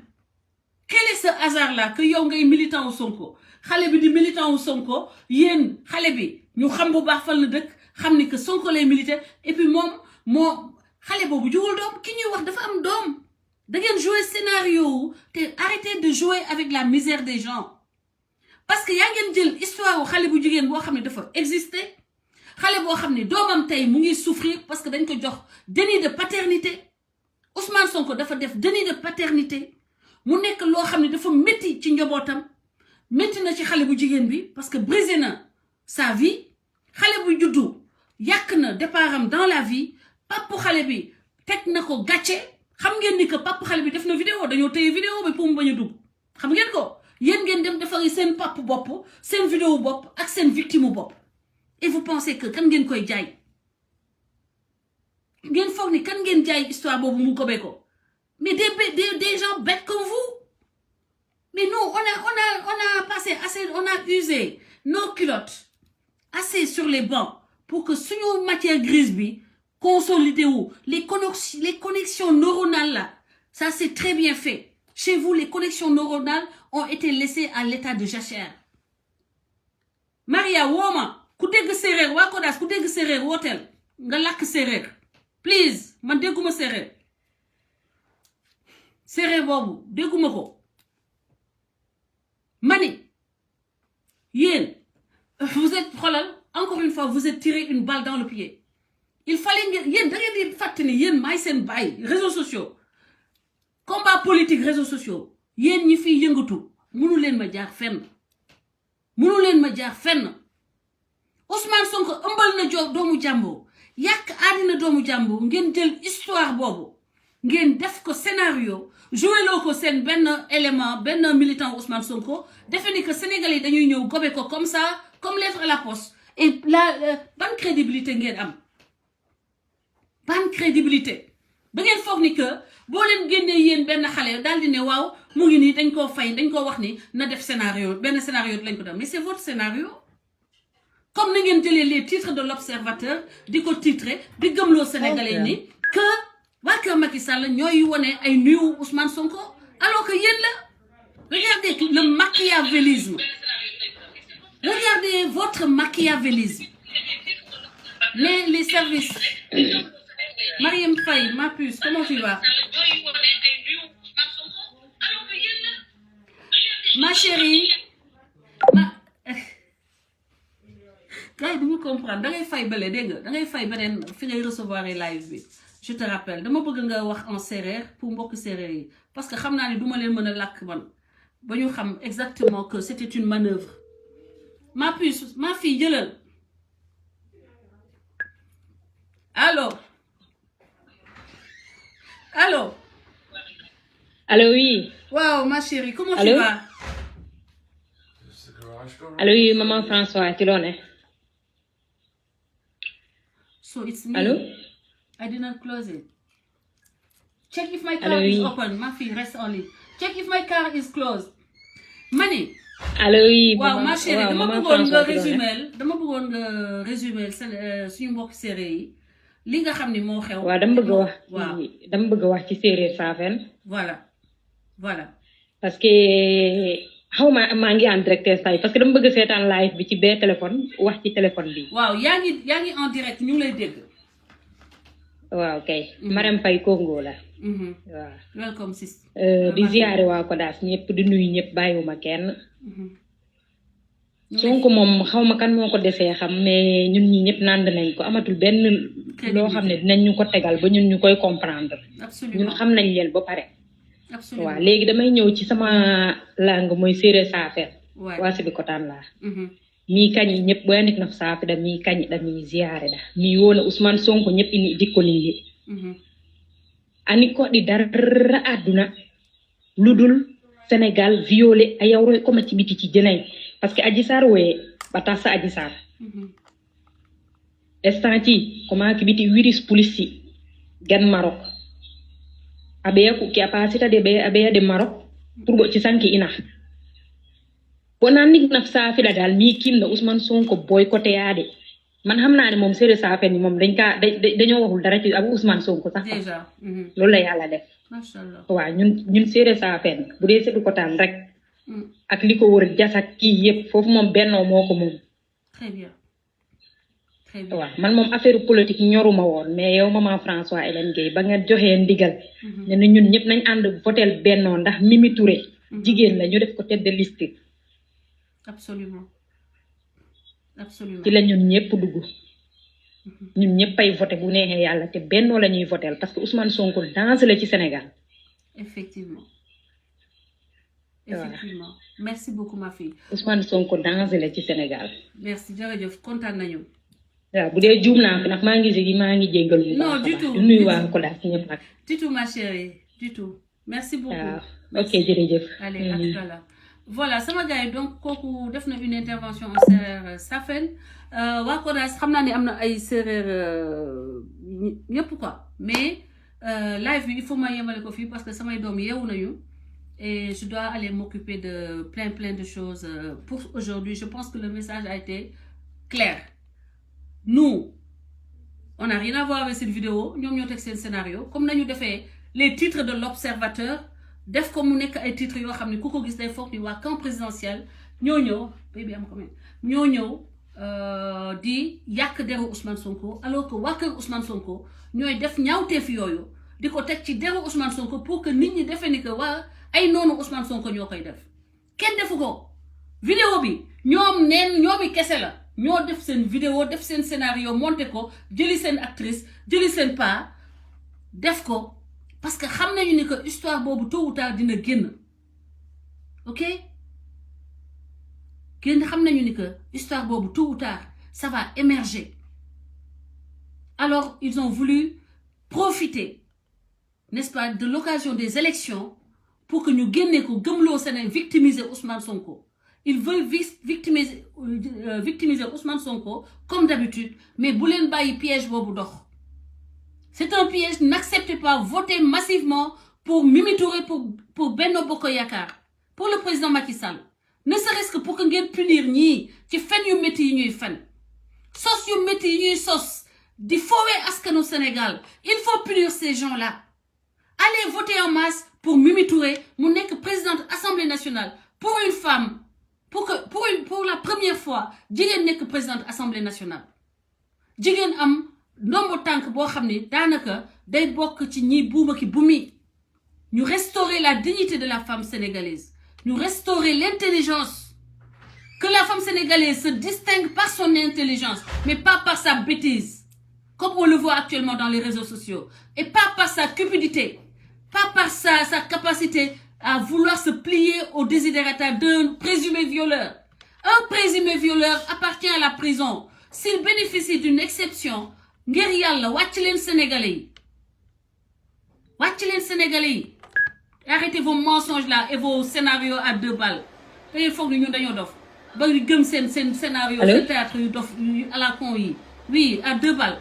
quel est ce hasard là que yow ngay militant wu Sonko xale bi di militant wu Sonko yéen xale bi ñu xam bu baax fan la dëkk xam ni que Sonko lay militer et puis moom moo xale boobu jugul doom ki ñuy wax dafa am doom da ngeen jouer scénario te arrêtez de jouer avec la misère des gens parce que yaa ngeen jël histoire wu xale bu jigéen boo xam ne dafa exister xale boo xam ne doomam tey mu ngi souffrir parce que dañ ko jox déni de paternité Ousmane Sonko dafa def déni de paternité mu nekk loo xam ne dafa métti ci njabootam métti na ci xale bu jigéen bi parce que brisé na sa vie xale bu juddu yàq na départam dans la vie papu xale bi teg na ko gàcce xam ngeen ni que papu xale bi def na vidéo dañoo téye vidéo bi pour mu bañ a dugg xam ngeen ko yéen ngeen dem defari seen papu bopp seen vidéo bopp ak seen victime bopp et vous pensez que kan ngeen koy jaay ngeen foog ni kan ngeen jaay histoire boobu mu gobee ko mais des gens bêtes comme vous mais nous on a passé assez on a usé nos culottes assez sur les bancs pour que suñu matière grise bi consolidé wu les connexions neuronales là ça c'est très bien fait chez vous les connexions neuronales ont été laissées à l'état de jachère Maria wooma ku dégg séeréer waa Kodas ku dégg séeréer wooteel nga làkk séeréer please man dégguma séeréer séeréer boobu dégguma ko mani yéen vous êtes xoolal encore une fois vous êtes tiré une balle dans le pied il fallait ngeen yéen da ngeen di fàtte ni yéen maay seen bàyyi réseaux sociaux combat politique réseaux sociaux yéen ñi fiy yëngatu mënu leen ma jaar fenn Ousmane Sonko ëmbal na doomu jàmbur yàq àddina doomu jàmbur ngeen jël histoire boobu ngeen def ko scénario joué loo ko seen benn élément benn militant Ousmane Sonko defe ni que Sénégalais yi dañuy ñëw gobe ko comme ça comme lettre à la poste et ban crédibilité ngeen am ban crédibilité ba ngeen foog ni que boo leen génnee yéen benn xale daal di ne waaw mu ngi nii dañ koo fay dañ koo wax ni na def scénario benn scénario lañ ko def mais c'est votre scénario comme na ngeen jëlee les titres de l'Observateur di ko titrer di gëmloo Sénégalais ni que waa kër Macky Sall ñooy wone ay nuyu Ousmane Sonko alors que yéen la regardez le machiavélisme regardez votre machiavélisme les services Mariam Faye ma puce comment tu vas ma chérie gars yi du ñu comprendre da ngay fay bële dégg nga da ngay fay beneen fi ngay recevoir live bi je te rappelle dama bëgg nga wax en séeréer pour mbokk séeréer yi parce que xam naa ni duma leen mën a làkk man ba ñu xam exactement que c'était une manœuvre ma puce ma fille jëlal allô oui. Wow, ma chérie, comment tu vas? Allô oui, maman François, tu l'en es? So it's me. Allô? I did not close it. Check if my car is open. Ma fille, reste en ligne. Check if my car is closed. Mani. Allô oui. Waaw ma chérie, dama bëggoon nga résumer suñu mbokk séeréer yi li nga xam ni moo xew. waaw dama bëgg a wax ci séeréer Safen. Voilà. parce que maa ngi en direct say parce que dama bëgg seetaan live bi ci bee téléphone wax ci téléphone bi. waaw yaa ngi en direct ñu ngi lay dégg. waaw kay. Marème Faye Congo la. waaw. welcome sis. di ziare waa Kodas ñëpp di nuyu ñëpp bàyyiwuma kenn. Sonko moom xaw ma kan moo ko desee xam mais ñun ñi ñëpp nand nañ ko amatul benn loo xam ne dinañ ñu ko tegal ba ñun ñu koy comprendre. ñun xam nañ leen ba pare. waaw léegi damay ñëw ci sama langue mooy séeréer Safen. waa Sébikotane laa. mi kañi ñëpp boo ndik naf saafi da mi kañi da mi ziare da mi wona Ousmane Sonko ñëpp ini dikkolini ani ko di dara aduna ludul Sénégal violé a yawro ko ma ci biti ci jënay parce que Adji Sarr woye bata sa Adji Sarr estanti ko ma ki biti wiris police gan Maroc abe ko ki apasita de be abe de Maroc pour bo ci sanki ina bonan nik naf saafi la dal mi kim na Ousmane Sonko boycotté yaade man xamna ne mom séeréer Safen ni mom dañoo waxul dara ci Abou Ousmane Sonko sax déjà loolu la yàlla def machallah waaw ñun séeréer Safen bu dee Sébikotane rek ak liko wër jas ak kii yépp foofu moom bennoo moo ko moom très bien waaw man moom affaire politique ñoruma woon mais yow maman François Hélène Gueye ba nga joxee ndigal ne na ñun ñëpp nañ ànd votel Benno ndax Mimi Touré jigéen la ñu def ko tête de liste absolument ci la ñun ñëpp dugg ñun ñëpp ay voté bu neexee yàlla te Benno la ñuy votel parce que Ousmane Sonko danse la ci Sénégal effectivement merci beaucoup ma fille Ousmane Sonko danse la ci Sénégal merci jërëjëf kontaan nañu waaw bu dee juum naa fi ndax maa ngi jéggal bu non du tout du nuyu waa ko daal ci ñëpp nag du tout ma chérie du tout merci beaucoup ok jërëjëf allez à tout à l'heure voilà sama gars yi donc kooku def na une intervention en séeréer Safen waa Kodas xam naa ne am na ay séeréer ñëpp quoi mais live bi il faut ma yemale ko fii parce que samay doom yeewu nañu et je dois aller m'occuper de plein de choses pour aujourd'hui. Je pense que le message a été clair. Nous, on n'a rien à voir avec cette vidéo. Nous avons fait un scénario. Comme nous avons fait les titres de l'Observateur, def comme nous avons fait titres yo xamni kuko gis day fokk ni wa camp présidentiel ñoo baby am comment ñoo di yak deru Ousmane Sonko alors que wa keur Ousmane Sonko ñoy def ñaawteef yoyu diko tek ci deru Ousmane Sonko pour que nit ñi defé ni que wa ay noonu Ousmane Sonko ñoo koy def kenn defu ko vidéo bi ñoomi kese la ñoo def seen vidéo def seen scénario monté ko jëli seen actrice jëli seen pa def ko parce que xam nañu ni que histoire boobu tôt ou tard dina génn ok xam nañu ni que histoire boobu tôt ou tard ça va émerger alors ils ont voulu profiter n'est-ce pas de l'occasion des élections pour que nous gagnions ko Sénégal victimiser Ousmane Sonko. Ils veulent victimiser Ousmane Sonko comme d'habitude, mais boulen bayi piège bobu dox. C'est un piège, n'acceptez pas, votez massivement pour Mimi Touré, pour Benno Bokk Yakaar, pour le président Macky Sall. Ne serait-ce que pour que ngeen punir ñi ci fen yu metti yi ñuy fen. Sos yu metti yi ñuy sos di fowé askanu Sénégal. Il faut punir ces gens-là. Allez voter en masse pour Mimi Touré, mon présidente Assemblée nationale, pour une femme, pour la première fois, jigen nek présidente Assemblée nationale. Jigen am ndombo tank bo xamni danaka day bok ci ñi buuma ki bumi. Nous restaurer la dignité de la femme sénégalaise. Nous restaurer l'intelligence. Que la femme sénégalaise se distingue par son intelligence, mais pas par sa bêtise. Comme on le voit actuellement dans les réseaux sociaux. Et pas par sa cupidité. Pas par sa capacité à vouloir se plier au désiderata d'un présumé violeur. Un présumé violeur appartient à la prison. S'il bénéficie d'une exception, ngir yalla wacc len Sénégalais. Arrêtez vos mensonges là et vos scénarios à 2 balles. Il faut que nous dañoo dof. Ba gëm sen scénario de théâtre yu dof à la con yi. Oui, à 2 balles.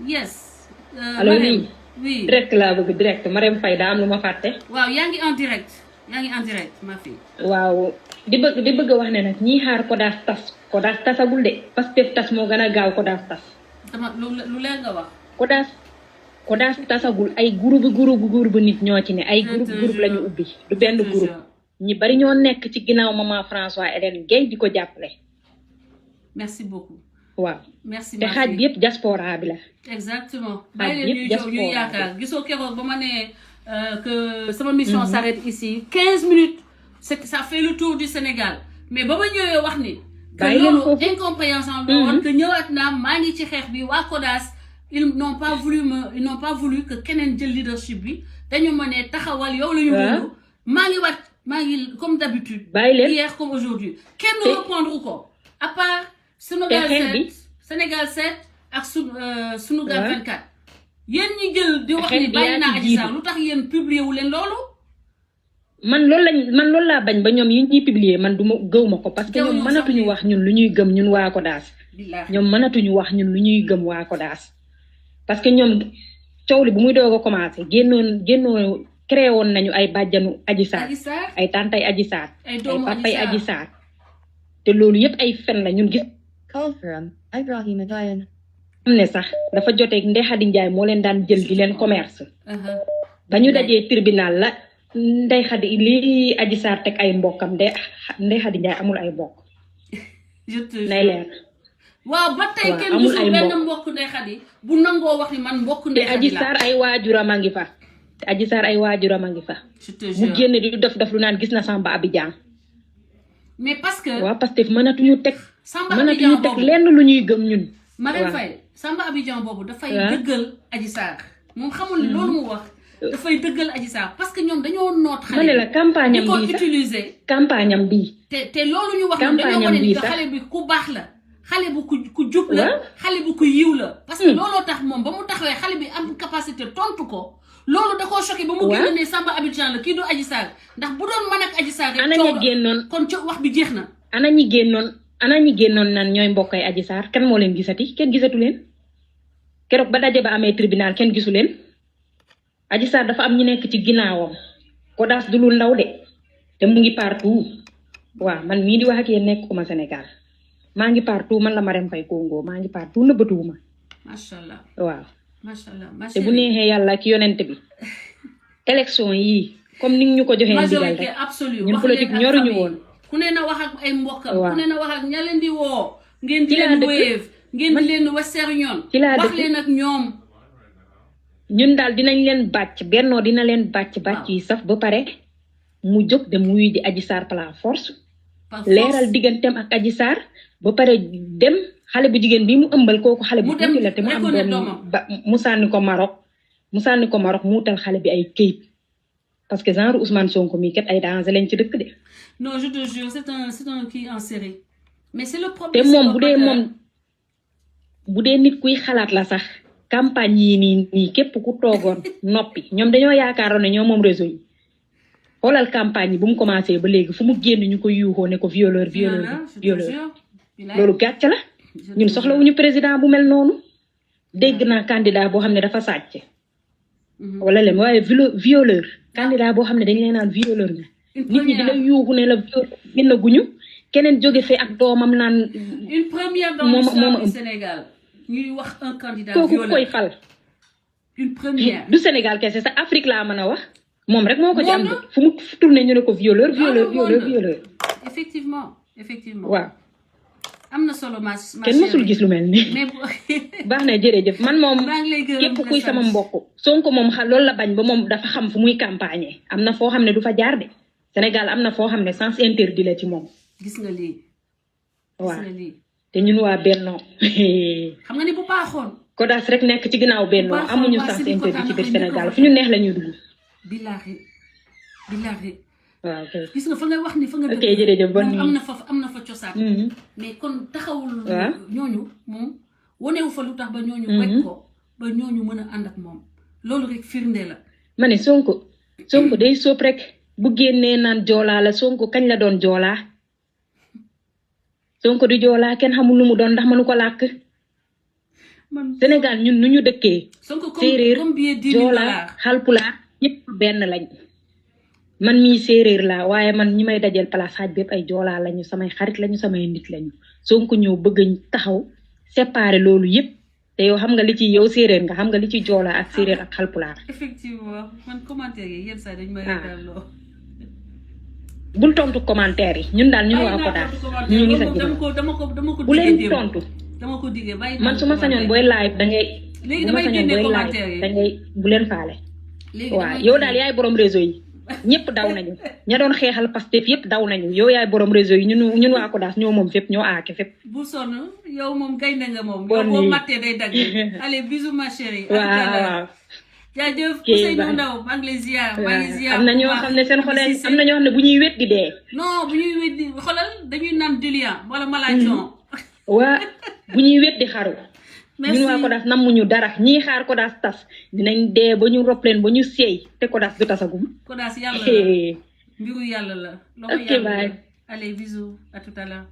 Yes. Alors oui. Direct la bëgg direct Marème Faye da am lu ma fàtte. Waaw yaa ngi en direct ma fille. waaw di bëgg wax ne nag ñi xaar Kodas tasagul de Pastef tas moo gën a gaaw Kodas tas. dama lu leer nga wax. Kodas tasagul ay groupe nit ñoo ci ne ay groupe lañu ubbi du benn groupe ñi bari ñoo nekk ci ginnaaw maman François Hélène Gueye di ko jàppale. Merci beaucoup. waaw merci te xaaj bi yëpp diaspora bi la. exactement. bàyyi leen ñuy yaakaar gisoo keroog ba ma ne que sama mission s'arrête ici 15 minutes c'est que ça fait le tour du Sénégal mais ba ma ñëwee wax ni que loolu incompréhension la woon que ñëwaat naa maa ngi ci xeex bi waa Kodas ils n'ont pas voulu que keneen jël leadership bi dañu ma ne taxawal yow la ñu bëgg maa ngi comme d'habitude hier comme aujourd'hui kenn reprendre ko à part Sénégal 7 ak Sunugal 24 yéen ñi jël di wax ni bàyyi naa Adji Sarr lu tax yéen publier wu leen loolu. man loolu laa bañ ba ñoom yi ñuy publier man du ma gëw ma ko parce que ñoom mënatuñu wax ñun lu ñuy gëm ñun waa Kodas. ñoom mënatuñu wax ñun lu ñuy gëm waa Kodas. parce que ñoom coow li bu muy doog a commencé génnoon créé woon nañu ay bàjjanu Adji Sarr ay tantay Adji Sarr ay papay Adji Sarr te loolu yëpp ay fen la ñun gis. Call from Ibrahima Diane. am ne sax dafa joteeg Ndeye Khady Ndiaye moo leen daan jël di leen commerce. ba ñu dajee tribunal la Ndeye Khady lii Adji Sarr teg ay mbokkam Ndeye Khady Ndiaye amul ay mbokk. nay leer. waaw ba tey kenn gisul benn mbokk Ndeye Khady bu nangoo wax ni man mbokk Ndeye Khady la. Adji Sarr ay waajuram a ngi fa. Adji Sarr ay waajuram a ngi fa. mu génn di def lu naan gis na Samba Abidjan. mais parce que. waaw parce que mënatuñu teg. Samba Abidjan boobu lenn lu ñuy gëm ñun. Marème Faye Samba Abidjan boobu dafay dëggal Adji Sarr moom xamul ni loolu mu wax dafay dëggal Adji Sarr parce que ñoom dañoo noot xale. ma ne la campagne am bii sax utiliser. campagne am bii. te loolu ñu wax ñoom dañoo wane ni xale bi ku baax la. xale bu ku jub la xale bu ku yiw la. parce que looloo tax moom ba mu taxawee xale bi am capacité tontu ko. loolu da koo choqué ba mu génn ne Samba Abidjan la kii du Adji Sarr ndax bu doon mën ak Adji Sarr rek coow génnoon kon wax bi jeex na. ana ñi génnoon nan ñooy mbokkay Adji Sarr kan moo leen gisati kenn gisatu leen keroog ba daje ba amee tribunal kenn gisu leen Adji Sarr dafa am ñu nekk ci ginnaawam ko daas du lu ndaw de te mu ngi partout waaw man mii di wax ak yéen nekkuma Sénégal maa ngi partout man la Marème Faye Congo maa ngi partout nëbbatuwuma. macha allah waaw. macha allah te bu neexee yàlla ak yonent bi élection yii comme ni ñu ko joxee ndigal rek ñun politique ñoruñu woon. ku ne na wax ak ay mbokkam. ku ne na wax ak ña leen di woo. ngeen di leen wéyeef ngeen di leen waseer ñoon. wax leen ak ñoom. ñun daal dinañ leen bàcc bennoo dina leen bàcc yi saf ba pare mu jóg dem wuy di Adji Sarr par la force. leeral digganteem ak Adji Sarr ba pare dem. xale bu jigéen bi mu ëmbal kooku xale bu tuuti la te mu am doom mu sànni ko Maroc mu wutal xale bi ay këyit parce que genre Ousmane Sonko mii kat ay danger lañ ci dëkk de. non je te jure c'est un kii en série mais c'est le problème. te moom bu dee nit kuy xalaat la sax campagne yi nii képp ku toogoon noppi ñoom dañoo yaakaaroon ne ñoo moom réseau yi xoolal campagne yi bu mu commencé ba léegi fu mu génn ñu ko yuuxoo ne ko violeur loolu gàcce la. ñun soxlawuñu président bu mel noonu dégg naa candidat boo xam ne dafa sàcc wala leen waaye violeur candidat boo xam ne dañ leen naan violeur nga nit ñi dina yuuxu ne la violeur génn guñu keneen jóge fee ak doomam naan une première dans l'histoire du Sénégal ñuy wax un candidat violeur kooku koy fal une première du Sénégal kese sa Afrique laa mën a wax moom rek moo ko ci am de fu mu tourné ñu ne ko violeur effectivement waaw am na solo ma kenn mësul gis lu mel nii baax na jërëjëf man moom képp kuy sama mbokk Sonko moom loolu la bañ ba moom dafa xam fu muy campagne am na foo xam ne du fa jaar de Sénégal am na foo xam ne sens interdit la ci moom. gis nga lii. waaw te ñun waa Benno. xam nga ni bu baaxoon. Kodas rek nekk ci ginnaaw Benno amuñu sens interdit ci biir Sénégal fu ñu neex la ñuy dugg. billaahi. waaw kay gis nga fa nga wax ni fa nga. ok jërëjëf bon am na fa cosaan. mais kon taxawul. ñooñu moom wanewu fa lu tax ba ñooñu. wekk ko ba ñooñu mën a ànd ak moom loolu rek firnde la. ma ne Sonko day sóob rek bu génnee naan joolaa la Sonko kañ la doon joolaa Sonko di joolaa kenn xamul lu mu doon ndax mënu ko làkk. Sénégal ñun nu ñu dëkkee. séeréer joolaa xalpulaar ñëpp benn lañ. man mii séeréer laa waaye man ñi may dajeel place xaaj bépp ay joolaa lañu samay xarit lañu samay nit lañu Sonko ñëw bëgg taxaw séparer loolu yëpp te yow xam nga li ci yow séeréer nga xam nga li ci joolaa ak séeréer ak xalpulaar. effectivement man commentaire yi yenn saa dañ may reetaloo. bul tontu commentaire yi ñun daal ñun waa Kodas ñu ngi sa ginnaaw bu leen tontu. dama ko diggee bàyyi man su ma sañoon booy live dangay. léegi damay génne commentaire yi dangay bu leen faale. waaw yow daal yaay borom réseau yi. ñëpp daw nañu ña doon xeexal Pastef yëpp daw nañu yow yaay borom réseau yi ñun waa Kodas ñoo moom fépp ñoo aake fépp. bu sonn yow moom gaynde nga moom. yow boo mattee day dagg. allez bisous ma chérie. waaw. jaajëf Ousseynou Ndaw maa ngi lay ziar. maa ngi ziar am na ñoo xam ne seen xol am na ñoo xam ne bu ñuy wét di dee. non bu ñuy wét di xolal dañuy naan diluant wala malation. waa bu ñuy wét di xaru. ñun waa Kodas namuñu dara ñii xaar Kodas tas dinañ dee ba ñu ropp leen ba ñu seey te Kodas du tasagum. Kodas yàlla la mbiru yàlla la. ok bye. allez bisous à tout à l'heure.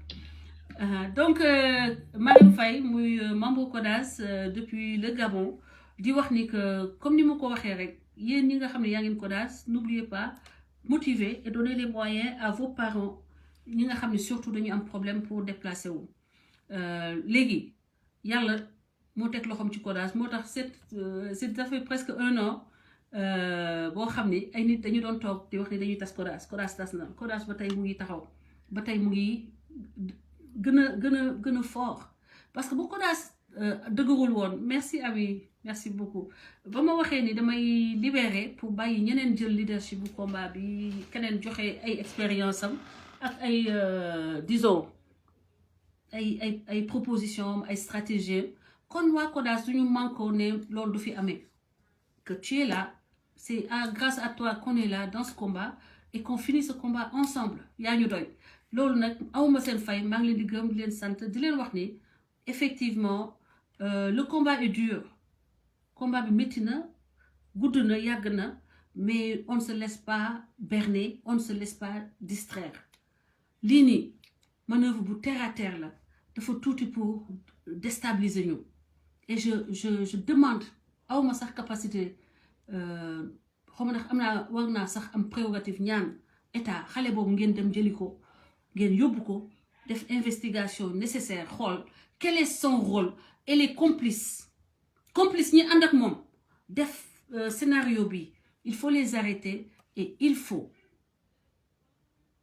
donc Marème Faye muy membre Kodas depuis le Gabon di wax ni que comme ni ma ko waxee rek yéen ñi nga xam ne yaa ngeen Kodas n'oubliez pas motiver et donner les moyens à vos parents ñi nga xam ne surtout dañu am problème pour déplacer wu léegi yàlla. moo teg loxoom ci Kodas moo tax ça fait presque 1 an boo xam ne ay nit dañu doon toog di wax ne dañuy tas Kodas tas na Kodas ba tey mu ngi taxaw ba tey mu ngi gën a fort parce que bu Kodas dëgërul woon merci Abi merci beaucoup ba ma waxee ni damay libérer pour bàyyi ñeneen jël leadership bu combat bi keneen joxe ay expérience am ak ay disons ay proposition ay stratégie kon waa Kodas duñu manko ne loolu du fi amee que tu es là c'est grâce à toi qu'on est là dans ce combat et qu'on finit ce combat ensemble yaa ñu doy loolu nag awma seen fay maa ngi leen di gërëm di leen sant di leen wax ni effectivement le combat est dur combat bi métti na gudd na yàgg na mais on ne se laisse pas berner on ne se laisse pas distraire lii nii manœuvre bu terre à terre la dafa tuuti pour déstabiliser ñu et je demande awma sax capacité xaw ma ndax am naa war naa sax am prérogative ñaan état xale boobu ngeen dem jëli ko ngeen yóbbu ko def investigation nécessaire xool quel est son rôle et les complices ñi ànd ak moom def scénario bi il faut les arrêter et il faut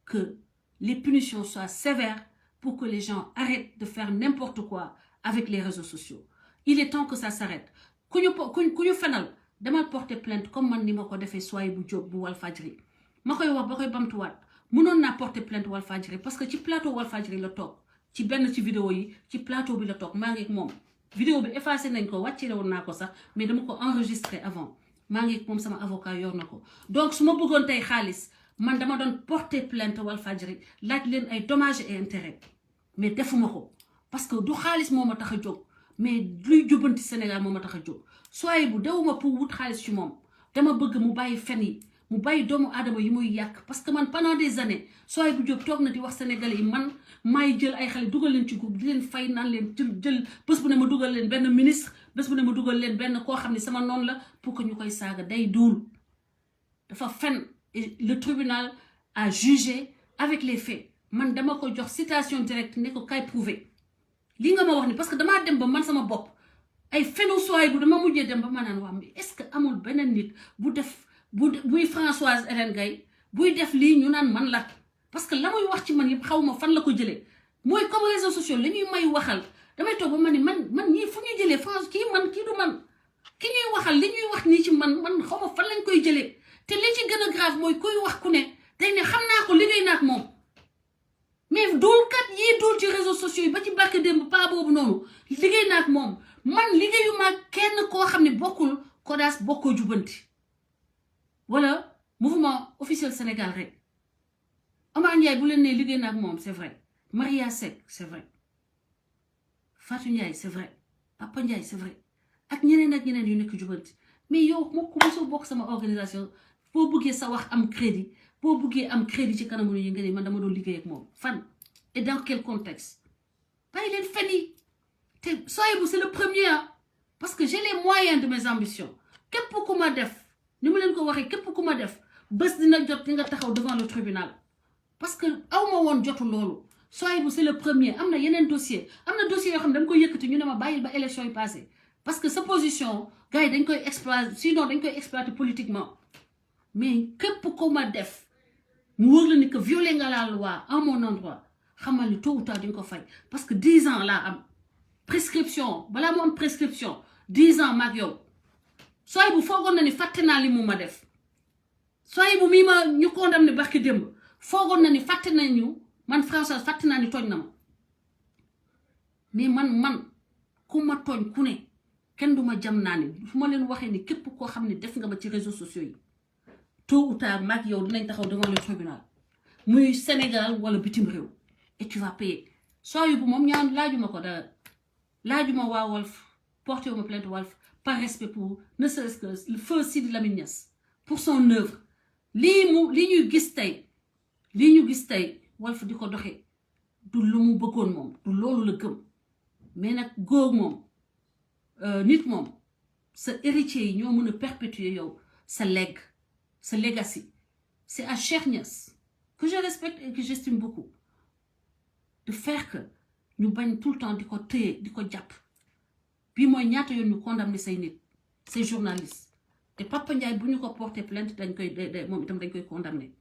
que les punitions soient sévères pour que les gens arrêtent de faire n'importe quoi avec les réseaux sociaux il est temps que ça s'arrête ku ñu fenal demal porter plainte comme man ni ma ko defee soy bu Jóob bu Walfadjri ma koy wax ba koy bamtuwaat mënoon naa porter plainte Walfadjri parce que ci plateau Walfadjri la toog ci benn ci vidéo yi ci plateau bi la toog maa ngi ak moom vidéo bi effacé nañ ko wàccee woon naa ko sax mais dama ko enregistré avant maa ngi ak moom sama avocat yor na ko donc su ma bëggoon tey xaalis man dama doon porter plainte Walfadjri laaj leen ay dommages et intérêts mais defuma ko parce que du xaalis moo ma tax a jóg mais luy jubbanti Sénégal moo ma tax a jóg soye bu dewuma pour wut xaalis ci moom dama bëgg mu bàyyi fen yi mu bàyyi doomu aadama yi muy yàq parce que man pendant des années soye bu Jóob toog na di wax sénégalais yi man maay jël ay xale dugal leen ci groupe di leen fay naan leen jël bés bu ne ma dugal leen benn ministre bés bu ne ma dugal leen benn koo xam ne sama noonu la pour que ñu koy saaga day duul dafa fen et le tribunal a jugé avec les faits man dama ko jox citation directe ne ko kay prouver li nga ma wax ni parce que damaa dem ba man sama bopp ay fenu soye bu dama mujjee dem ba ma naan waa mais est-ce que amul beneen nit bu def buy Françoise Hélène Gaye buy def lii ñu naan man la parce que la muy wax ci man yëpp xaw ma fan la ko jëlee mooy comme réseaux sociaux la ñuy may waxal damay toog ba ma ni man ñii fu ñuy jëlee France kii du man ki ñuy waxal li ñuy wax nii ci man xaw ma fan lañ koy jëlee te li ci gën a grave mooy kuy wax ku ne day ne xam naa ko liggéey naa ak moom mais duulkat yii duul ci réseaux sociaux yi ba ci barke démb paa boobu noonu liggéey naa ak moom man liggéeyuma kenn koo xam ne bokkul Kodas bokkoo jubanti wala mouvement officiel Sénégal rek Omar Ndiaye bu leen ne liggéey naa ak moom c'est vrai Maria Seck c'est vrai Fatou Ndiaye c'est vrai Papa Ndiaye c'est vrai ak ñeneen yu nekk jubanti mais yow moo ko mosoo bokk sama organisation boo bëggee sa wax am crédit boo bëggee am crédit ci kanamu yi nga ne man dama doon liggéey ak moom fan et dans quel contexte bàyyi leen fen yi te soyez-vous c'est le premier parce que j'ai les moyens de mes ambitions képp ku ma def ni ma leen ko waxee képp ku ma def bés dina jot di nga taxaw devant le tribunal parce que awma woon jotu loolu soyez-vous c'est le premier am na yeneen dossier yoo xam ne dama koy yëkkati ñu ne ma bàyyil ba élection yi passé parce que sa position gars yi dañ koy exploiter sinon dañ koy exploiter politiquement mais képp ku ma def mu wóor la ni que violer nga la loi en mon endroit xamal ni tôt ou tard di nga ko fay parce que 10 ans laa am prescription balaa mu am prescription 10 ans maag yow soy bu foogoon na ni fàtte naa li mu ma def soy bu mii ma ñu condamné barki démb foogoon na ni fàtte nañu man Françoise fàtte naa ni tooñ na ma mais man ku ma tooñ ku ne kenn du ma jam naa ni fu ma leen waxee ni képp koo xam ne def nga ma ci réseaux sociaux yi tôt ou tard maag yow dinañ taxaw devant le tribunal muy Sénégal wala bitim réew et tu vas payer soy bu moom ñaan laajuma ko dara laajuma waa Walf porté wu ma plainte Walf par respect pour ne serait-ce que le feu Sidi Lamine Niass pour son œuvre li ñu gis tey Walf di ko doxee du lu mu bëggoon moom du loolu la gëm mais nag góor moom nit moom sa héritier yi ñoo mën a perpétuer yow sa legacy c'est à Cheikh Niass que je respecte et que j'estime beaucoup de faire que ñu bañ tout le temps di ko téye di ko jàpp bii mooy ñaata yoon ñu condamné say nit say journalistes te Papa Ndiaye bu ñu ko porté plainte dañ koy moom itam dañ koy condamné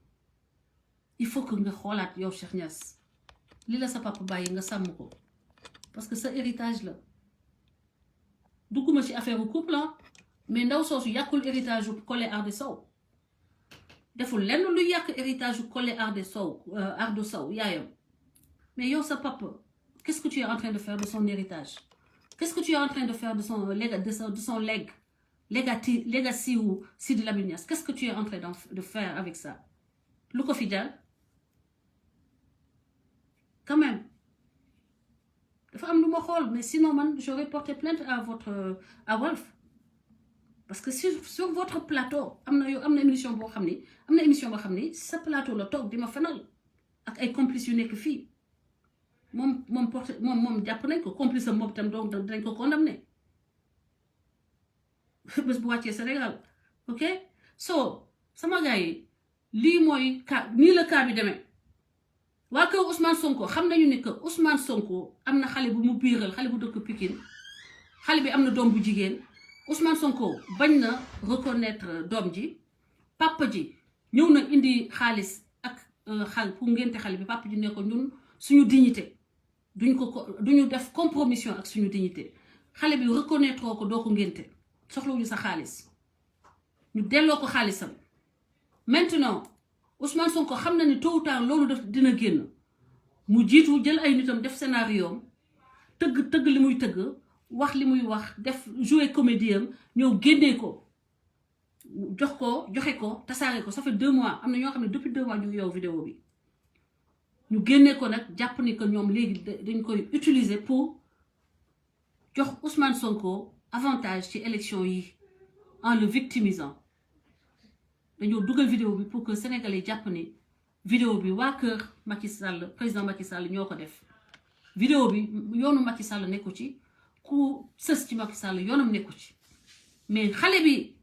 il faut que nga xoolaat yow Cheikh Niass li la sa papa bàyyi nga sàmm ko parce que sa héritage la dugguma ci affaire couple la mais ndaw soosu yàqul héritage u Collé Ardé Sow deful lenn lu yàq héritage u Collé Ardé Sow yaayam mais yow sa papa qu'est-ce que tu es en train de faire de son héritage qu'est-ce que tu es en train de faire de son legacy ou Sidi Lamine Niass qu'est-ce que tu es en train de faire avec ça lu ko fi jar quand même dafa am lu ma xool mais sinon man j'aurais porté plainte à Walf parce que sur votre plateau am na émission boo xam ni sa plateau la toog di ma fenal ak ay complices yu nekk fii moom jàpp nañ ko complice am moom tam donc dañ ko condamné bés bu wàccee Sénégal ok so sama gars yi lii mooy cas nii la cas bi demee waa kër Ousmane Sonko xam nañu ni que Ousmane Sonko am na xale bu mu biiral xale bu dëkk Pikine xale bi am na doom bu jigéen Ousmane Sonko bañ na reconnaître doom ji papa ji ñëw na indi xaalis ak xal pour ngénte xale bi papa ji ne ko ñun suñu dignité duñu def compromission ak suñu dignité xale bi reconnaître ko doo ko ngénte soxlawuñu sa xaalis ñu delloo ko xaalisam maintenant Ousmane Sonko xam na ni tôt ou tard loolu dina génn mu jiitu jël ay nitam def scénario tëgg li muy tëgg wax li muy wax def jouer comédie am ñëw génnee ko joxe ko tasaare ko ça fait 2 mois am na ñoo xam ne depuis 2 mois ñu yow vidéo bi ñu génnee ko nag jàpp ni que ñoom léegi dañ koy utiliser pour jox Ousmane Sonko avantage ci élection yi en le victimisant dañoo dugal vidéo bi pour que Sénégalais jàpp ni vidéo bi waa kër Macky Sall président Macky Sall ñoo ko def vidéo bi yoonu Macky Sall nekku ci ku sës ci Macky Sall yoonam nekku ci mais xale bi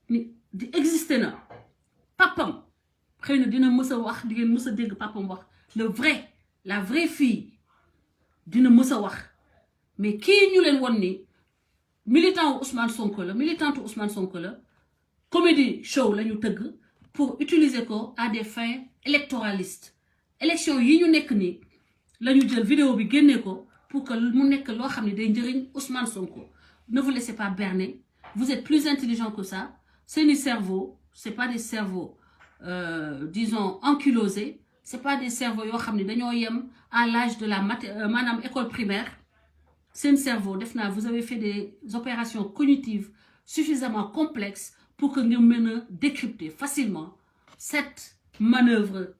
ni di existé na papam xëy na dina mës a wax di ngeen mës a dégg papam wax la vraie fille dina mës a wax mais kii ñu leen won ni militant wu Ousmane Sonko la militante Ousmane Sonko la comédie show la ñu tëgg pour utiliser ko à des fins électoralistes élection yi ñu nekk nii la ñu jël vidéo bi génnee ko pour que mu nekk loo xam ne day njëriñ Ousmane Sonko ne vous laissez pas berner vous êtes plus intelligent que ça seeni cerveau c'est pas des cerveaux disons ankylosés c'est pas des cerveaux yoo xam ne dañoo yem à l'âge de la maanaam école primaire seen cerveau def naa vous avez fait des opérations cognitives suffisamment complexes pour que ngeen mën a décrypter facilement cette manœuvre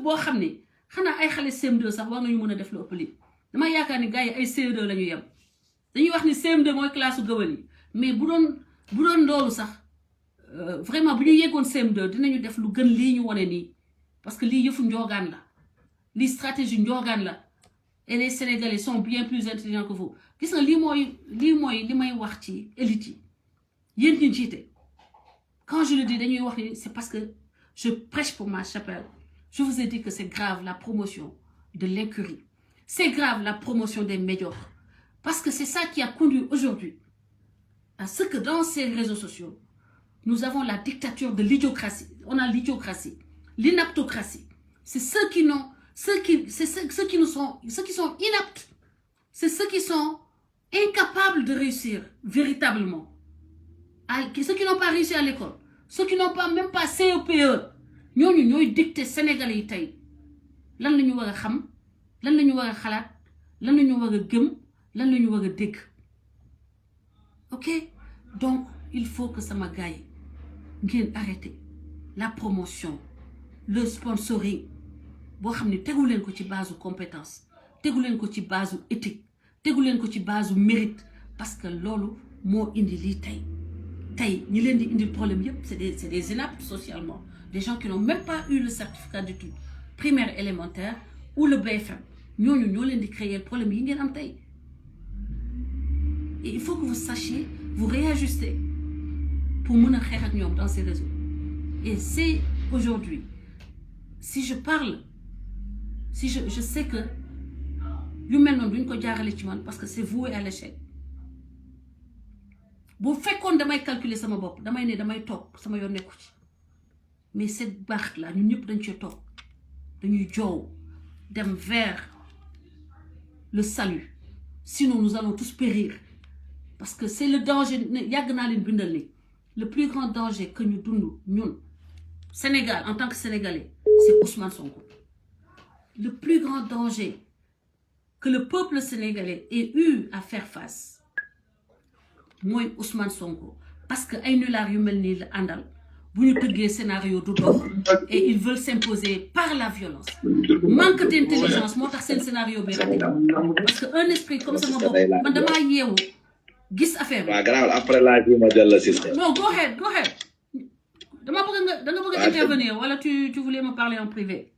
boo xam ne xanaa ay xale CM2 sax war nañu mën a def lu ëpp lii dama yaakaar ni gars yi ay CE2 la ñu yem dañuy wax ni CM2 mooy classe su gëwël yi mais bu doon loolu sax vraiment bu ñu yeggoon CM2 dinañu def lu gën lii ñu wane nii parce que lii yëfu njoogaan la lii stratégie njoogaan la et les Sénégalais sont bien plus intelligents que vous gis nga lii mooy li may wax ci élite yi yéen ñi jiite quand je le dis dañuy wax ni c'est parce que je prêche pour ma chapelle je vous ai dit que c'est grave la promotion de l'incurie c'est grave la promotion des médiocres parce que c'est ça qui a conduit aujourd'hui à ce que dans ces réseaux sociaux nous avons la dictature de l'idiocratie on a l'idiocratie l'inaptocratie c'est ceux qui sont inaptes c'est ceux qui sont incapables de réussir véritablement ceux qui n'ont pas réussi à l'école ceux qui n'ont pas même pas CEPE ñooñu ñooy dicter Sénégalais yi tey lan la ñu war a xam lan la ñu war a xalaat lan la ñu war a gëm lan la ñu war a dégg ok donc il faut que sama gars yi ngeen arrêter la promotion le sponsoring boo xam ne tegu leen ko ci base compétence tegu leen ko ci base éthique tegu leen ko ci base mérite parce que loolu moo indi lii tey ñi leen di indi problème yëpp c'est des inaptes socialement des gens qui n'ont même pas eu le certificat d'études primaires élémentaires ou le BFM ñooñu ñoo leen di créer problème yi ngeen am tey et il faut que vous sachiez vous réajuster pour mën a xeex ak ñoom dans ces réseaux et c'est aujourd'hui si je parle si je sais que yu mel noonu duñ ko jaarale ci man parce que c'est voué à l'échec bu fekkoon damay calculer sama bopp damay ne damay toog sama yoon nekku ci mais cette barque là ñun ñëpp dañ ci toog dañuy joow dem vers le salut. Sinon, nous allons tous périr. Parce que c'est le danger. Le plus grand danger que nous donnons, nous, Sénégal, en tant que Sénégalais, c'est Ousmane Sonko. Le plus grand danger que le peuple sénégalais ait eu à faire face, moi, Ousmane Sonko. Parce que ay nullar yu melni la andal buñu teggé scénario du dox et ils veulent s'imposer par la violence. Manque d'intelligence motax sen scénario bi raté parce que un esprit comme ça man dama yewu gis affaire wa grave après la vie ma jël le système. Non, go ahead. Dama bëgg nga bëgg intervenir wala tu voulais me parler en privé?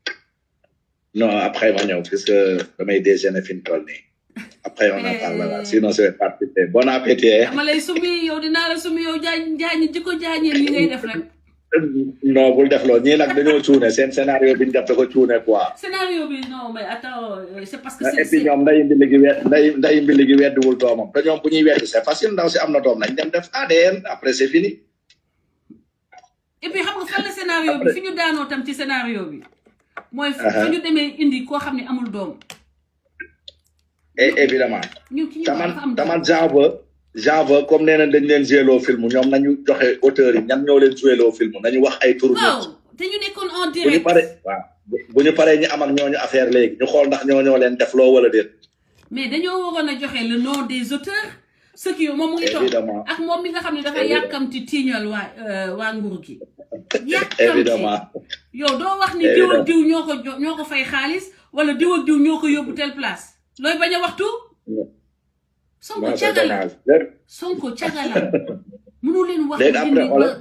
Non, après ma ñëw parce que damay déjeuner fin toll nii. Après on en parlera, sinon je vais participer. Bon appétit. Ma lay sumi yow dina la sumi yow jaay jiko jaay li ngay def rek. Non, bul def lo ñi nak dañoo cuune sen scénario biñ def da ko cuune quoi. Scénario bi non mais attends, c'est parce que et puis ñom nday mbi ligi wédduwul doomam. Te ñom bu ñuy wéddu c'est facile ndaw si amna doom nañ dem def ADN après c'est fini. Et puis xam nga fa le scénario bi fi ñu daano tam ci scénario bi. Moy fi ñu démé indi ko xamni amul doom. Et évidemment taman j'en veux comme néna dañ leen jélo film ñom nañu joxé auteur yi ñan ñoo leen jélo film nañu wax ay tour waaw té ñu nekkon en direct buñu paré ñi am ak ñoñu affaire légui ñu xol ndax ñoo leen def lo wala déet mais dañoo warona joxé le nom des auteurs ceux qui mom ngi tok ak mom mi nga xamni dafa yakamti tiñal wa nguur gi évidemment yow do wax ni diw ak diw ñoko fay xaliss wala diw ak diw ñoko yobbu tel place loy baña waxtu Sonko tiagala mënu leen wax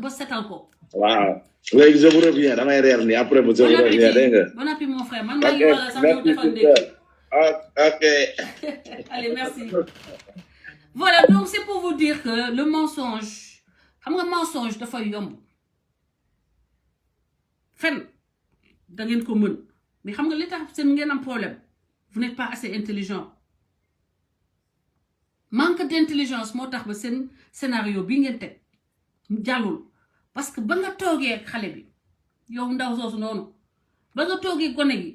ba sétal ko waaw légui je vous reviens damay réer ni après je vous reviens dégg nga bon appétit mon frère man ma ngi wala sax yow defal ndek OK allez merci. Voilà, donc c'est pour vous dire que le mensonge xam nga mensonge dafa yomb fen da ngeen ko mën mais xam nga li tax seen ngeen am problème. Vous n'êtes pas assez intelligent. Manque d'intelligence motax ba sen scénario bi ngeen tek jallul parce que ba nga togué ak xalé bi yow ndaw sosu nonu ba nga togué goné gi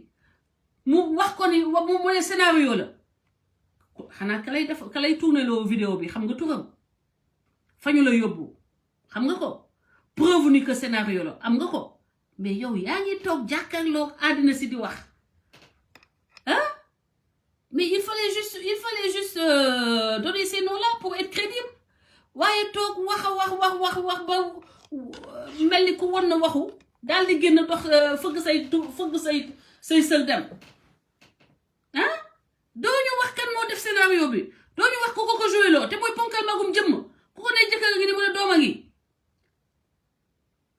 mu wax ko ni mu né scénario la xana kalay tourner lo vidéo bi xam nga turam fañu la yobbu xam nga ko preuve ni que scénario la am nga ko mais yow yaangi tok jakarlo adina ci di wax hein. Mais il fallait juste donner ces noms-là pour être crédible. Waye tok wax ba melni ku won na waxu dal di genn dox feug say seul dem. Hein? Doñu wax kan mo def scénario bi. Doñu wax ko jouer lo té moy ponkal magum jëm. Ku ko né jëkkal ngi ni mëna dooma ngi.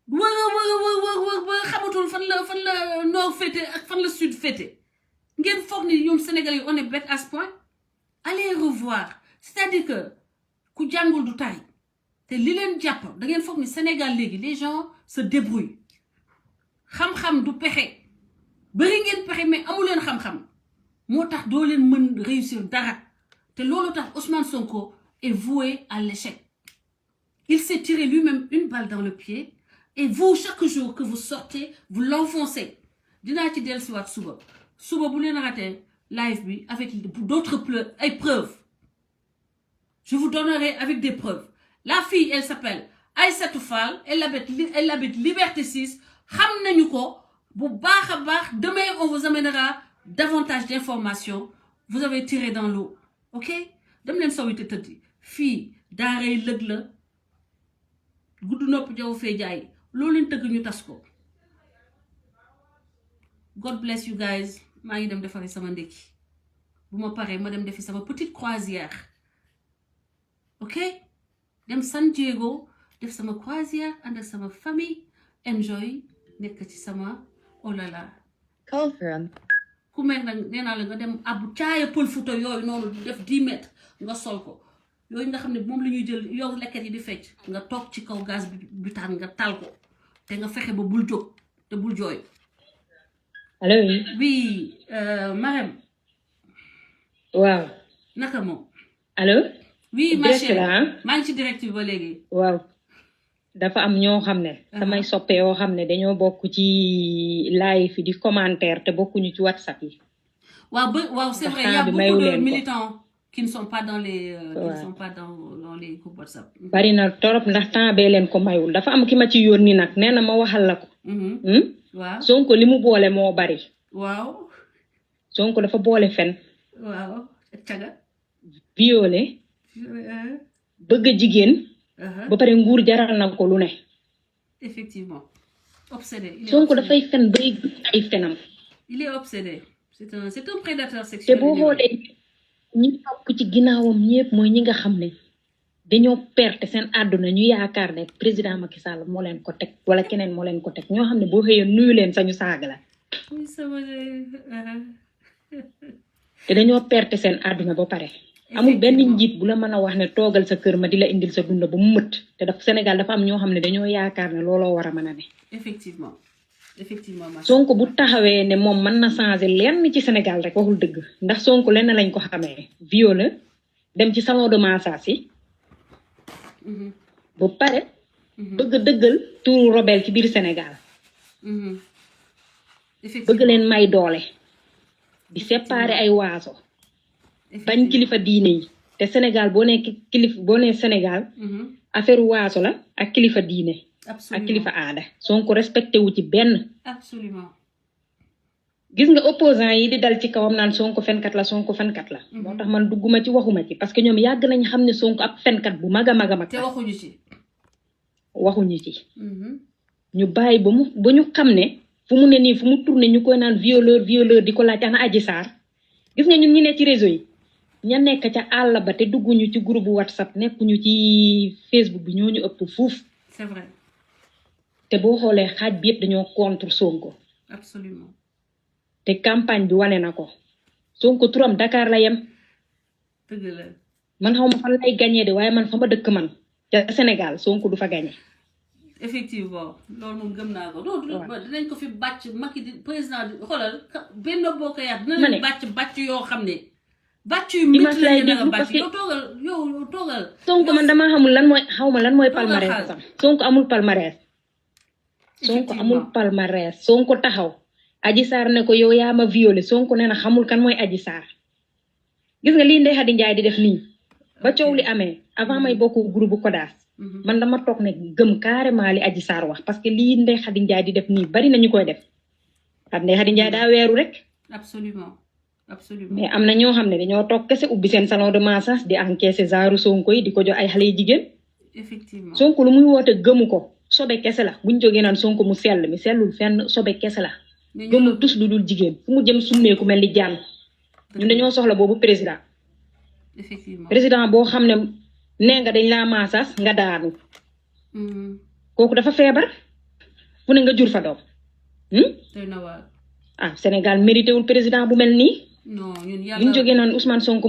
Wa xamatul fan la nord fété ak fan la sud fété. Ngeen foog ni ñoom Sénégalais on est bête à ce point. Allez revoir, c'est-à-dire que ku jàngul du tay te li leen jàpp da ngeen foog ni Sénégal léegi les gens se débrouillent xam-xam du pexe bari ngeen pexe mais amu leen xam-xam moo tax doo leen mën réussir dara te loolu tax Ousmane Sonko est voué à l'échec. Il s'est tiré lui-même une balle dans le pied et vous chaque jour que vous sortez vous l'enfoncez. Dinaa ci dellusiwaat suba. Suba bu leen raté live bi avec d'autres preuves. Je vous donnerai avec des preuves. La fille, elle s'appelle Aïssatou Fall, elle habite Liberté 6. Xam nañu ko bu baax a baax. Demain on vous amènera davantage d'informations. Vous avez tiré dans l'eau. OK? Dem leen sowite tëddi. Fii daaray lëg la gudd nopp jaw fee jaay loolu leen tëgg ñu tas ko. God bless you guys. maa ngi dem defari sama ndekki bu ma paree ma dem defi sama petite croisière. OK? Dem San Diego def sama croisière ànd ak sama famille enjoy nekk ci sama oh là là. Call from. Ku mel nag nee naa la nga dem abu caaya pël Fuuta yooyu noonu def 10 mètres nga sol ko yooyu nga xam ne moom la ñuy jël yow lekket yi di fecc nga toog ci kaw gaz bi taan nga tal ko te nga fexe ba bul jóg te bul jooy. Allô? Oui, Marème. Waaw. Naka moom. Allô? Oui, ma chérie. maa ngi ci direct bi ba léegi. Waaw. Dafa am ñoo xam ne. samay soppe yoo xam ne dañoo bokk ci live fi di commentaire te bokkuñu ci WhatsApp yi. Waaw, c'est vrai, il y a beaucoup de militants qui ne sont pas dans les groupes WhatsApp. Bari na torop ndax temps bee leen ko mayul dafa am ki ma ci yónni nag nee na ma waxal la ko. Waaw Sonko li mu boole moo bari. Waaw Sonko dafa boole fen. Waaw caga. Violé. Bëgg jigéen. ba pare nguur jaral na ko lu ne. Effectivement. Obsédé. Sonko dafay fen bay ay fenam. Il est obsédé. C'est un prédateur sexuel. te boo xoolee ñi topp ci ginnaawam ñëpp mooy ñi nga xam ne dañoo perte seen àdduna ñu yaakaar ne président Macky Sall moo leen ko teg wala keneen moo leen ko teg ñoo xam ne boo xëyee nuyu leen sañu saaga la. te dañoo perte seen àdduna ba pare. amul benn njiit bu la mën a wax ne toogal sa kër ma di la indil sa dund ba mu mët te dafa Sénégal dafa am ñoo xam ne dañoo yaakaar ne looloo war a mën a ne. Effectivement. Sonko bu taxawee ne moom mën na changer lenn ci Sénégal rek waxul dëgg ndax Sonko lenn lañ ko xamee viol dem ci salon de massage yi ba pare bëgg dëggal turu rebelle ci biir Sénégal bëgg leen may doole di séparer ay waaso bañ kilifa diine yi te Sénégal boo nee Sénégal affaire waaso la ak kilifa diine ak kilifa aada Sonko respecté wu ci benn. Absolument. Gis nga opposant yi di dal ci kawam naan Sonko fenkat la moo tax man dugguma ci waxuma ci parce que ñoom yàgg nañ xam ne Sonko ab fenkat bu mag a mag a mag. te waxuñu ci. ñu bàyyi ba ñu xam ne fu mu ne nii fu mu tourné ñu koy naan violeur di ko laaj ana Adji Sarr gis nga ñun ñi ne ci réseau yi ña nekk ca àll ba te dugguñu ci groupe WhatsApp nekkuñu ci Facebook bi ñoo ñu ëpp fuuf. C'est vrai. te boo xoolee xaaj bi yëpp dañoo contre Sonko. Absolument. te campagne bi wane na ko Sonko turam Dakar la yem. dëgg la. man xaw ma fan lay gagné de waaye man fa ma dëkk man ca Sénégal Sonko du fa gagné. Effectivement loolu moom gëm naa ko. waaw dinañ ko fi bàcc Macky di président di xoolal benn boo ko yaat. dina leen bàcc yoo xam ne. bàcc yu métti la ñu nga bàcc yow toogal. Sonko man damaa xamul xaw ma lan mooy palmarès sax. Sonko amul palmarès. Sonko amul palmarès Sonko taxaw Adji Sarr ne ko yow yaa ma violé Sonko nee na xamul kan mooy Adji Sarr gis nga lii Ndeye Khady Ndiaye di def nii ba coow li amee avant may bokk groupe Kodas man dama toog ne gëm carrément li Adji Sarr wax parce que lii Ndeye Khady Ndiaye di def nii bari nañu koy def ak Ndeye Khady Ndiaye daa weeru rek. Absolument. mais am na ñoo xam ne dañoo toog kese ubbi seen salon de massage di encaisser zaaru Sonko yi di ko jox ay xale yu jigéen. Effectivement Sonko lu muy woote gëmu ko. sobe kese la buñ jógee naan Sonko mu sell mi sellul fenn sobe kese la gëmul tus lu dul jigéen fu mu jëm summeeku mel ni jaan ñun dañoo soxla boobu président. Effectivement président boo xam ne nee nga dañ laa maasas nga daanu kooku dafa feebar fu ne nga jur fa doom. Sénégal mérité wul président bu mel nii. non ñun yàlla buñ jógee naan Ousmane Sonko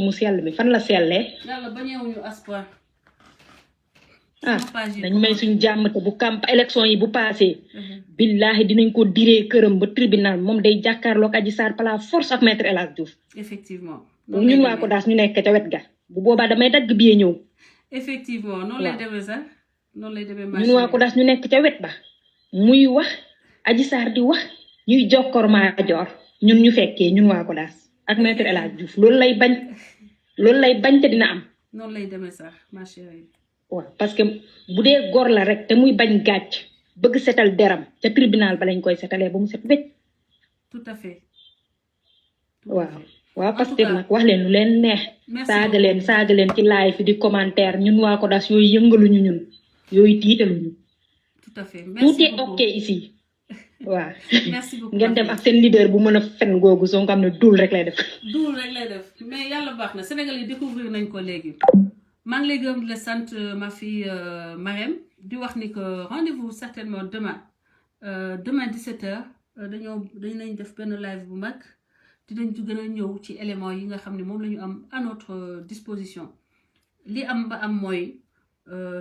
mu sell mi fan la sellee. yàlla bañewuñu espoir. dañ may suñ jàmm te bu élection yi bu passé billahi dinañ ko diree këram ba tribunal moom day jàkkaarloog Adji Sarr par la force ak maître El Hadji Diouf. Effectivement. ñun waa Kodas ñu nekk ca wet ga bu boobaa damay dagg biyee ñëw. Effectivement noonu lay demee sax noonu lay demee. ñun waa Kodas ñu nekk ca wet ba muy wax Adji Sarr di wax ñuy jokkoor maajoor ñun ñu fekkee ñun waa Kodas ak maître El Hadji Diouf loolu lay bañ te dina am. noonu lay demee sax ma chérie. waaw parce que bu dee góor la rek te muy bañ gàcc bëgg setal deram ca tribunal ba lañ koy setalee ba mu set wecc. Tout à fait. waaw parce que nag wax leen lu leen neex. saaga leen ci live fi di commentaire ñun waa Kodas yooyu yëngaluñu ñun yooyu tiitaluñu. Tout à fait tout est ok ici waaw. merci beaucoup ngeen dem ak seen leader bu mën a fen googu soo xam ne duul rek lay def. mais yàlla baax na Sénégal yi découvrir nañ ko léegi. maa ngi lay gërëm di la sant ma fille Marème di wax ni que rendez-vous certainement demain 17h dañ def benn live bu mag dinañ gën a ñëw ci éléments yi nga xam ne moom la ñu am à notre disposition li am ba am mooy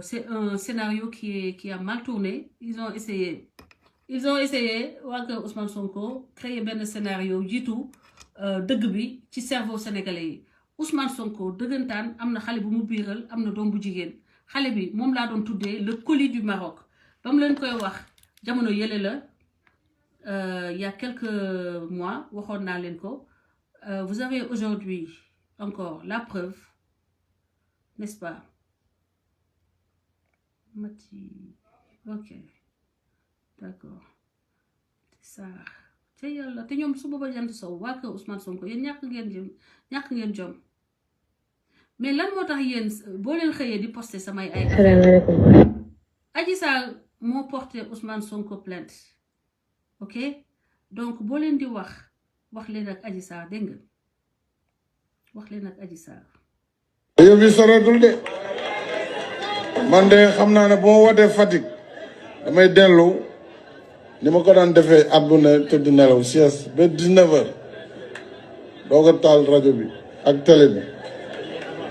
c'est un scénario qui a mal tourné ils ont essayé waa kër Ousmane Sonko créer benn scénario jiitu dëgg bi ci cerveau sénégalais yi. Ousmane Sonko dëggantaan am na xale bu mu biiral am na doom bu jigéen xale bi moom laa doon tuddee le colis du Maroc ba mu leen koy wax jamono yële la il y a quelques mois waxoon naa leen ko vous avez aujourd'hui encore la preuve, n'est-ce pas? Mati, ok, d'accord, c'est ça. te yàlla te ñoom su booba jant sow waa kër Ousmane Sonko yéen ñàkk ngeen jom mais lan moo tax yéen boo leen xëyee di poster samay ay Adji Sarr moo porté Ousmane Sonko plainte, ok, donc boo leen di wax leen ak Adji Sarr dégg nga wax leen ak Adji Sarr. yow bi soreetul de man de xam naa ne bu ma wootee Fatick damay dellu ni ma ko daan defee at bu ne tëdd nelaw sieste ba 19h doo ko taal rajo bi ak télé bi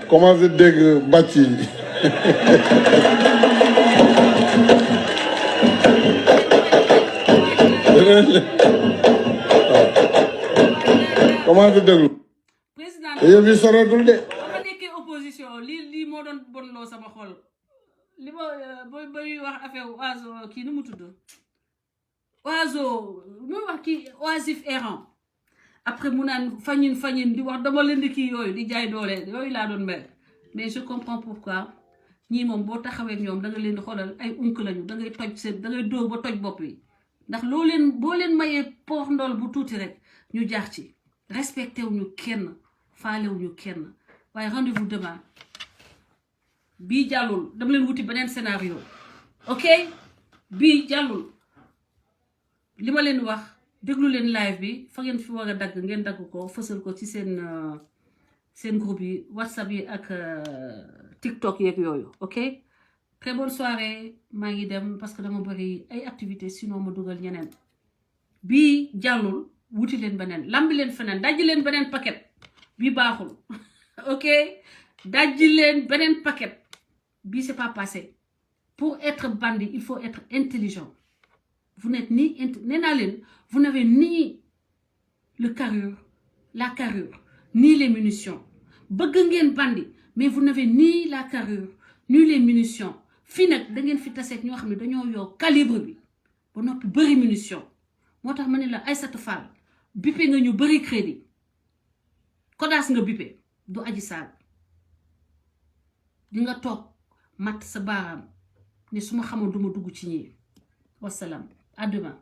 commencé dégg bàcc yi commencé déglu yow bi soreetul de opposition lii moo doon bonloo sama xol li ma bay wax affaire oiseau kii nu mu tudd oiseau muy wax kii oisif errant après mu naan fañin di wax dama leen di kii yooyu di jaay doole yooyu laa doon mel mais je comprends pourquoi ñii moom boo taxawee ñoom da nga leen di xoolal ay unk lañu da ngay toj seen da ngay dóor ba toj bopp yi ndax boo leen mayee poox ndool bu tuuti rek ñu jaar ci respecté wuñu kenn faalewuñu kenn waaye rendez-vous demain bii jàllul dama leen wuti beneen scénario, ok bii jàllul li ma leen wax déglu leen live bi fa ngeen fi war a dagg ngeen dagg ko fësal ko ci seen groupe yi WhatsApp yi ak TikTok yeeg yooyu, ok très bonne soirée maa ngi dem parce que dama bëri ay activités sinon ma dugal ñeneen bii jàllul wuti leen beneen lambi leen feneen dajji leen beneen paquet bii baaxul ok dajji leen beneen paquet bii c'est pas passé. Pour être bandit il faut être intelligent. Vous n'êtes ni vous n'avez ni la carrure ni les munitions. Bëgg ngeen bandit mais vous n'avez ni la carrure ni les munitions. Fii nag da ngeen fi taseeg ñoo xam ne dañoo yor calibre bi ba noppi bëri munition moo tax ma ne la Aïssatou Fall bippe nga ñu bëri crédit kodaas nga bippe du Adji Sarr di nga toog mat sa baaraam ne su ma xamoon duma dugg ci ñii wasalaam à demain.